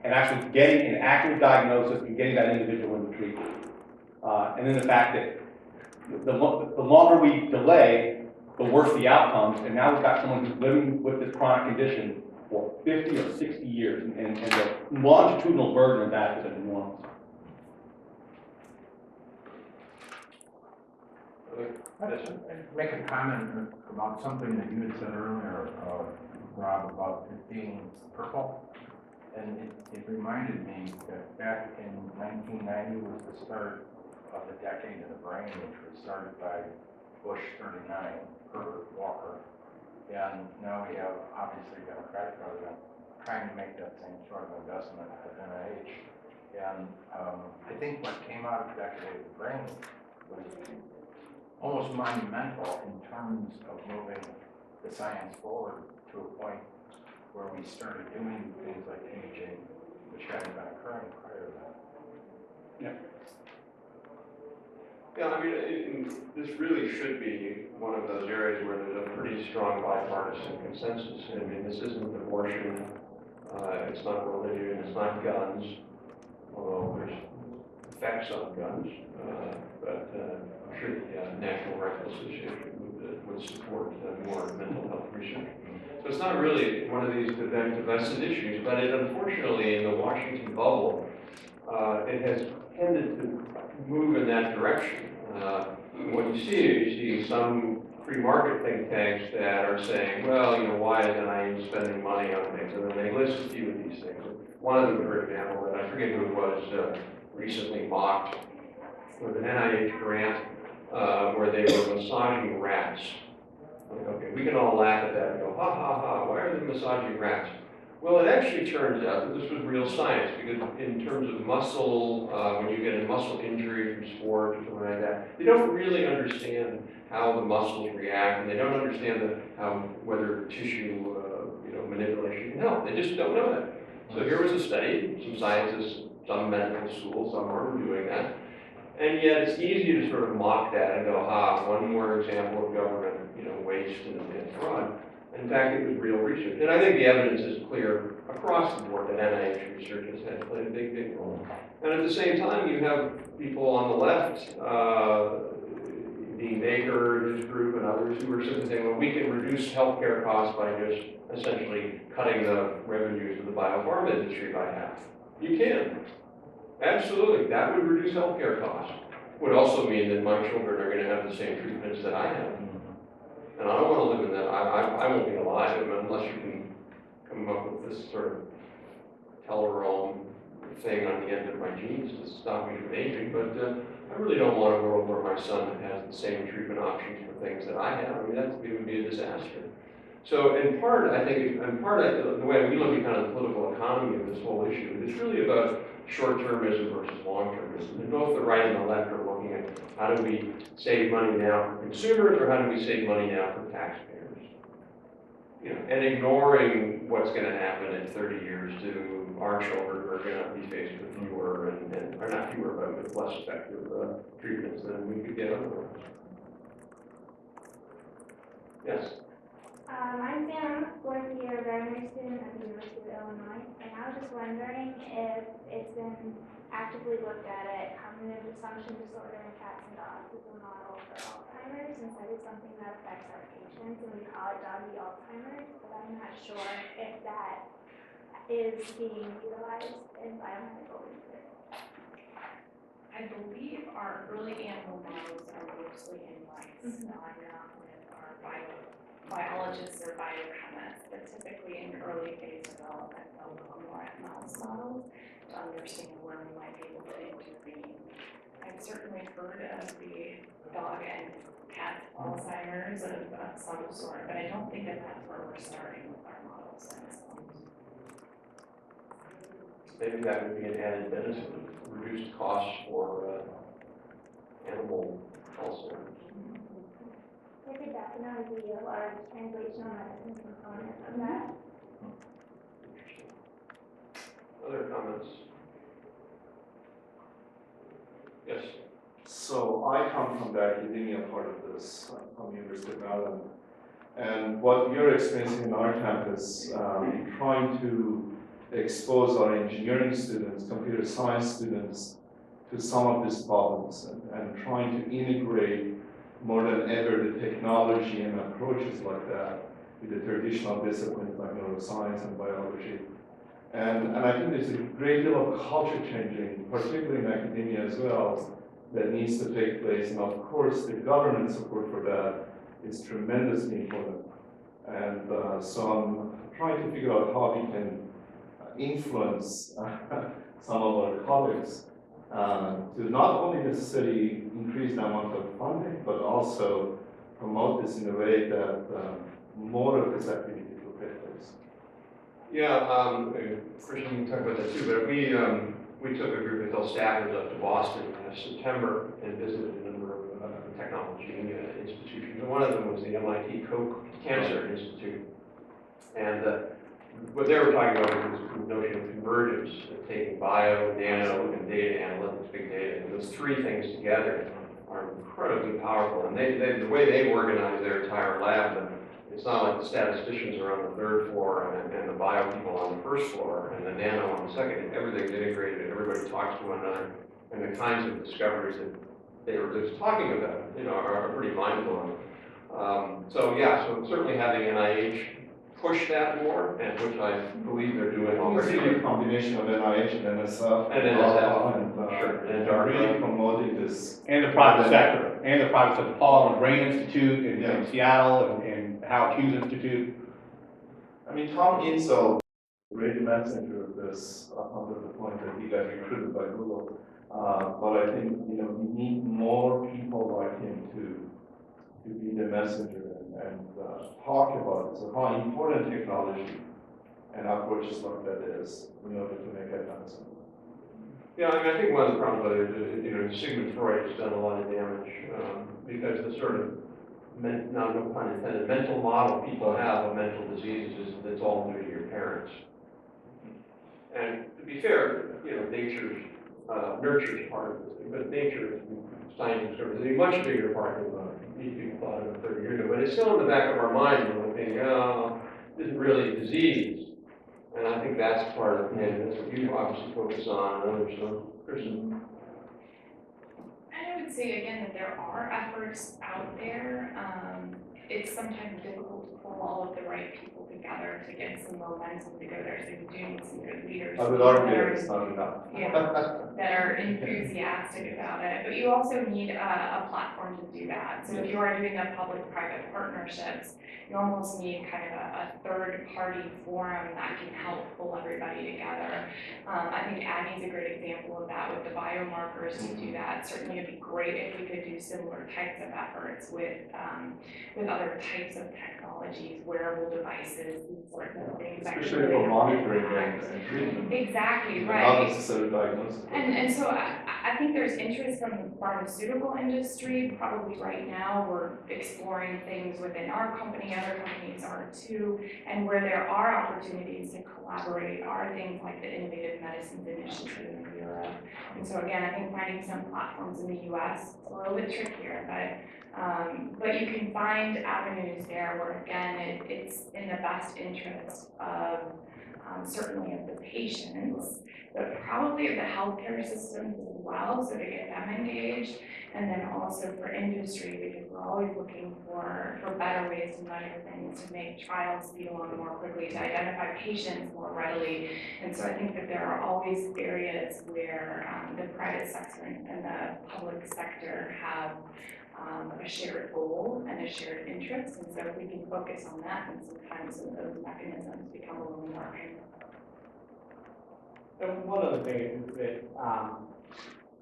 and actually getting an accurate diagnosis and getting that individual into treatment. And then the fact that the longer we delay, the worse the outcomes, and now we've got someone who's living with this chronic condition for 50 or 60 years, and the longitudinal burden of that is enormous. I'd make a comment about something that you had said earlier, Rob, about it being purple. And it reminded me that back in 1990 was the start of the decade of the brain, which was started by Bush 39, Herbert Walker. And now we have, obviously, a Democratic president trying to make that same sort of investment at NIH. And I think what came out of the decade of the brain was almost monumental in terms of moving the science forward to a point where we started doing things like imaging, which hadn't been occurring prior to that. Yeah. Yeah, I mean, this really should be one of those areas where there's a pretty strong bipartisan consensus. I mean, this isn't abortion, it's not religion, it's not guns, although there's effects on guns, but I'm sure the National Rifle Association would support more mental health research. So it's not really one of these divisive issues, but it unfortunately, in the Washington bubble, it has tended to move in that direction. What you see is you see some free market think tanks that are saying, well, you know, why isn't NIH spending money on things? And then they list a few of these things. One of them, for example, that I forget who it was, recently mocked with an NIH grant where they were massaging rats. Okay, we can all laugh at that and go, ha ha ha, why are they massaging rats? Well, it actually turns out that this was real science, because in terms of muscle, when you get a muscle injury from sport or something like that, they don't really understand how the muscles react, and they don't understand whether tissue manipulation can help. They just don't know that. So here was a study, some scientists, some medical schools, somewhere were doing that. And yet it's easy to sort of mock that and go, one more example of government, waste and fraud. In fact, it was real research. And I think the evidence is clear across the board that NIH research has played a big, big role. And at the same time, you have people on the left, Dean Baker, his group, and others who are simply saying, well, we can reduce healthcare costs by just essentially cutting the revenues of the biopharma industry by half. You can. Absolutely. That would reduce healthcare costs. Would also mean that my children are going to have the same treatments that I have. And I don't want to live in that. I won't be alive unless you can come up with this sort of telerome thing on the end of my genes to stop me from aging. But I really don't want a world where my son has the same treatment options for things that I have. I mean, it would be a disaster. So in part, I think, the way we look at kind of the political economy of this whole issue, it's really about short-termism versus long-termism. And both the right and the left are looking at how do we save money now for consumers, or how do we save money now for taxpayers? And ignoring what's going to happen in 30 years to our children who are going to be faced with fewer, or not fewer, but with less effective treatments than we could get otherwise. Yes? I'm Sam. I'm a fourth year veterinary student at the University of Illinois, and I was just wondering if it's been actively looked at cognitive dysfunction disorder in cats and dogs as a model for Alzheimer's, since that is something that affects our patients, and we call it doggy Alzheimer's, but I'm not sure if that is being utilized in biomedical research. I believe our early animal models are mostly in mice. Now, I'm not with our biologists or biochemists, but typically in early phase development, they'll look more at mouse models to understand where we might be able to intervene. I've certainly heard of the dog and cat Alzheimer's of some sort, but I don't think that that's where we're starting with our models at this point. Maybe that would be an added benefit, reduced costs for animal Alzheimer's. There could definitely be a large translational medicine component of that. Interesting. Other comments? Yes. So I come from the academia part of this, from University of Maryland. And what we are experiencing in our campus, trying to expose our engineering students, computer science students, to some of these problems, and trying to integrate more than ever the technology and approaches like that with the traditional disciplines like neuroscience and biology. And I think there's a great deal of culture changing, particularly in academia as well, that needs to take place. And of course, the government support for that is tremendously important. And so I'm trying to figure out how we can influence some of our colleagues to not only necessarily increase the amount of funding, but also promote this in a way that more of this activity will take place. Yeah, Christian, you can talk about that too, but we took a group of health staffers up to Boston last September and visited a number of technology institutions. And one of them was the MIT Cancer Institute. And what they were talking about was the notion of convergence, of taking bio, nano, and data analytics, big data. And those three things together are incredibly powerful. And the way they organize their entire lab, it's not like the statisticians are on the third floor and the bio people on the first floor and the nano on the second. Everything's integrated, everybody talks to one another. And the kinds of discoveries that they were just talking about, are pretty mind-blowing. So certainly having NIH push that more, and which I believe they're doing already. It's a combination of NIH and NSF. And NSF, and really promoting this. And the private sector, Paul and Brain Institute in Seattle and Howard Hughes Institute. I mean, Tom Insel, great messenger of this, up until the point that he got recruited by Google. But I think, we need more people like him to be the messenger and talk about it. So how important technology and approaches like that is in order to make advancement. Yeah, I think one of the problems with it is, Sigmund Freud has done a lot of damage because the sort of, no pun intended, mental model people have of mental diseases is that it's all due to your parents. And to be fair, nature's nurture's part of this thing, but nature, science is a much bigger part than people thought of it 30 years ago. But it's still in the back of our mind when we think, this is really a disease. And I think that's part of it, and that's what you obviously focus on and others. So, Kristen. I would say again that there are efforts out there. It's sometimes difficult to pull all of the right people together to get some momentum to go there. So you do need some good leaders. I would argue it's not enough. That are enthusiastic about it. But you also need a platform to do that. So if you are doing a public-private partnerships, you almost need kind of a third-party forum that can help pull everybody together. I think Abby's a great example of that with the biomarkers to do that. Certainly it'd be great if we could do similar types of efforts with other types of technologies, wearable devices, these sorts of things. Especially for monitoring and treatment. Exactly, right. Not necessarily diagnosis. And so I think there's interest from the pharmaceutical industry. Probably right now we're exploring things within our company, other companies are too, and where there are opportunities to collaborate are things like the Innovative Medicines Initiative in Europe. And so again, I think finding some platforms in the US is a little bit trickier, but you can find avenues there where again, it's in the best interest of certainly of the patients, but probably of the healthcare systems as well, so to get them engaged, and then also for industry, because we're always looking for better ways to measure things, to make trials speed along more quickly, to identify patients more readily. And so I think that there are always areas where the private sector and the public sector have a shared goal and a shared interest, and so if we can focus on that, then sometimes some of those mechanisms become a little more apparent. And one other thing is that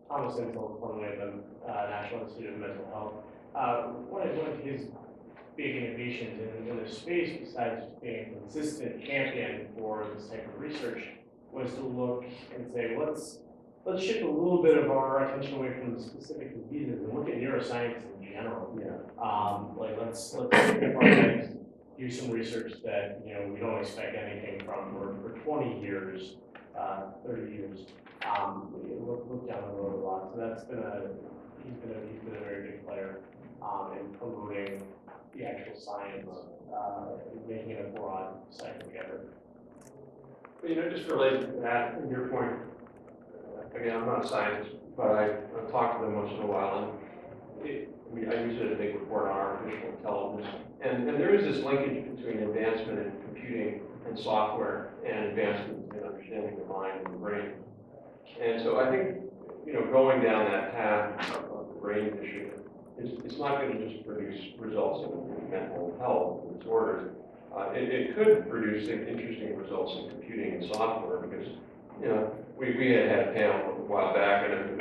Thomas Insel, formerly of the National Institute of Mental Health, one of his big innovations in the space, besides being a consistent champion for this type of research, was to look and say, let's shift a little bit of our attention away from the specific diseases and look at neuroscience in general. Let's take our heads, do some research that we don't expect anything from for 20 years, 30 years. Look down the road a lot. So that's been he's been a very big player in promoting the actual science, making it a broad cycle together. But, just related to that, and your point. Again, I'm not a scientist, but I talk to them once in a while, and I use it as a big report on artificial intelligence, and there is this linkage between advancement in computing and software and advancement in understanding the mind and the brain. And so I think, going down that path of the brain initiative, it's not going to just produce results in mental health disorders. It could produce interesting results in computing and software because, we had a panel a while back, and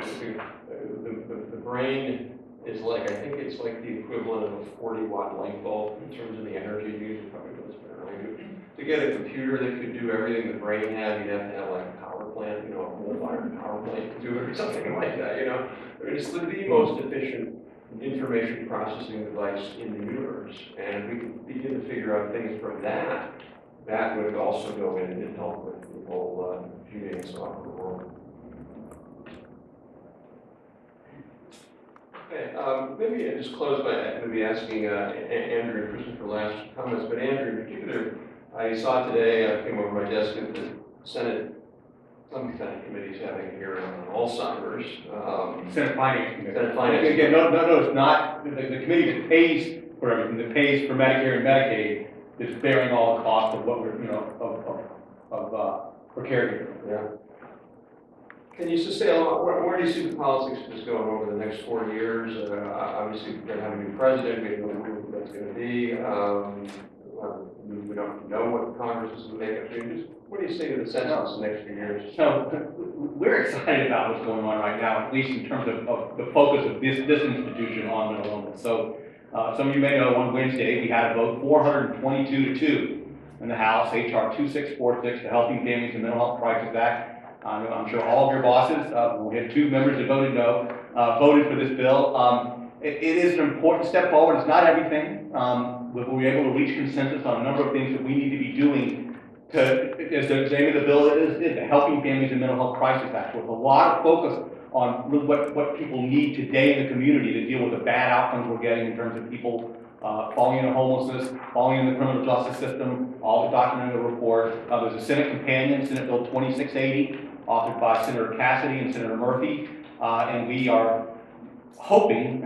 the brain is like, I think it's like the equivalent of a 40-watt light bulb in terms of the energy used. Probably goes better. To get a computer that could do everything the brain had, you'd have to have like a power plant, a coal-fired power plant to do it or something like that. It's the most efficient information processing device in the universe, and if we can begin to figure out things from that would also go in and help with the whole computing and software world. Okay, maybe I just close by maybe asking Andrew and Kristen for last comments, but Andrew in particular, I saw today, I came over my desk at the Senate, some Senate committees having a hearing on Alzheimer's. Senate Finance Committee. Senate Finance. Again, no, it's not, the committee that pays for everything, that pays for Medicare and Medicaid, is bearing all the cost of what we're, for caregivers. Yeah. Can you just say where do you see the politics of this going over the next 4 years? Obviously, we're going to have a new president. We don't know who that's going to be. We don't know what Congress is going to make up changes. What do you say to the census in the next few years? So we're excited about what's going on right now, at least in terms of the focus of this institution on mental illness. So some of you may know on Wednesday we had a vote 422-2 in the House, HR 2646, the Helping Families and Mental Health Crisis Act. I'm sure all of your bosses, we had 2 members that voted no, voted for this bill. It is an important step forward. It's not everything. We were able to reach consensus on a number of things that we need to be doing to, as the name of the bill is the Helping Families and Mental Health Crisis Act, with a lot of focus on what people need today in the community to deal with the bad outcomes we're getting in terms of people falling into homelessness, falling into the criminal justice system, all documented in the report. There's a Senate companion, Senate Bill 2680, authored by Senator Cassidy and Senator Murphy, and we are hoping,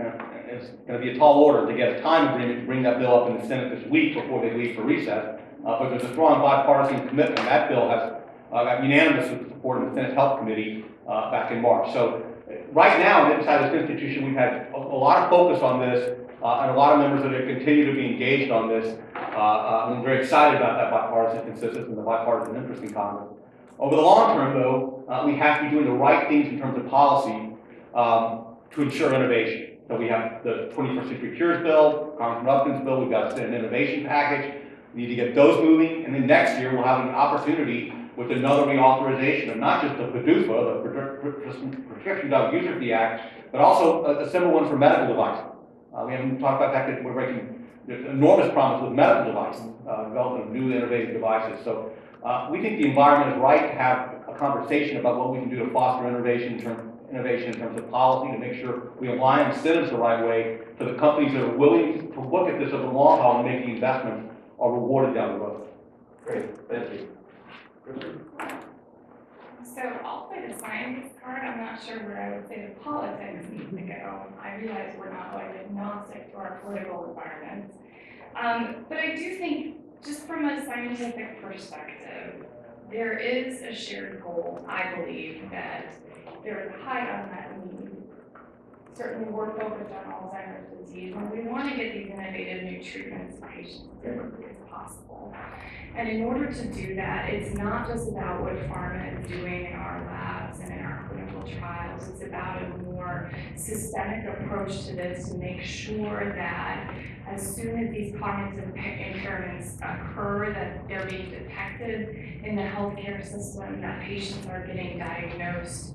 it's going to be a tall order, to get a time agreement to bring that bill up in the Senate this week before they leave for recess. But there's a strong bipartisan commitment. That bill has got unanimous support in the Senate Health Committee back in March. So right now, inside this institution, we've had a lot of focus on this, and a lot of members that have continued to be engaged on this. I'm very excited about that bipartisan consensus and the bipartisan interest in Congress. Over the long term, though, we have to be doing the right things in terms of policy to ensure innovation. So we have the 21st Century Cures Bill, Congressman Upton's bill, we've got an innovation package. We need to get those moving, and then next year we'll have an opportunity with another reauthorization of not just the PDUFA, the Prescription Drug User Fee Act, but also a similar one for medical devices. We haven't talked about that, because we're making enormous promise with medical devices, development of new innovative devices. So we think the environment is right to have a conversation about what we can do to foster innovation in terms of policy, to make sure we align incentives the right way to the companies that are willing to look at this over the long haul and making investments are rewarded down the road. Great, thank you. So I'll play the scientist card. I'm not sure where I would say the politics needs to go. I realize we're not like agnostic to our political environments. But I do think, just from a scientific perspective, there is a shared goal, I believe, that there is a high unmet need. Certainly we're focused on Alzheimer's disease, and we want to get these innovative new treatments to patients as quickly as possible. And in order to do that, it's not just about what pharma is doing in our labs and in our clinical trials. It's about a more systemic approach to this to make sure that as soon as these cognitive impairments occur, that they're being detected in the healthcare system, that patients are getting diagnosed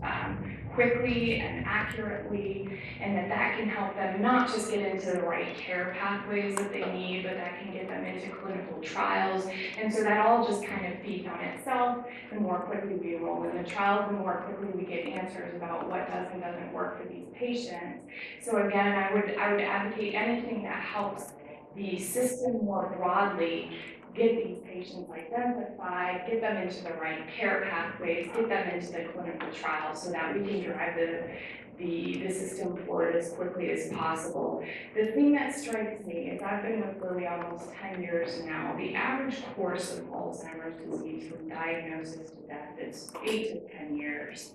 quickly and accurately, and that can help them not just get into the right care pathways that they need, but that can get them into clinical trials. And so that all just kind of feeds on itself. The more quickly we enroll in the trials, the more quickly we get answers about what does and doesn't work for these patients. So again, I would advocate anything that helps the system more broadly get these patients identified, get them into the right care pathways, get them into the clinical trials so that we can drive the system forward as quickly as possible. The thing that strikes me is I've been with Lilly almost 10 years now. The average course of Alzheimer's disease from diagnosis to death is 8 to 10 years.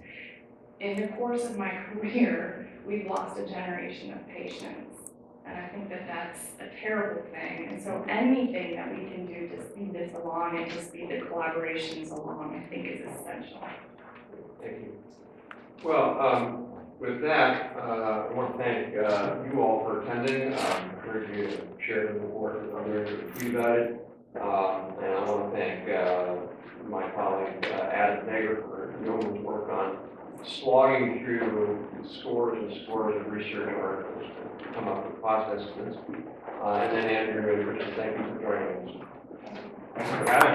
In the course of my career, we've lost a generation of patients. And I think that that's a terrible thing. And so anything that we can do to speed this along and to speed the collaborations along, I think is essential. Thank you. Well, with that, I want to thank you all for attending. I encourage you to share the report with others or tweet about it. And I want to thank my colleague Adam Nager for yeoman's work on slogging through scores and scores of research articles to come up with cost estimates. And then Andrew and Richard, thank you for joining us. Thanks for having us.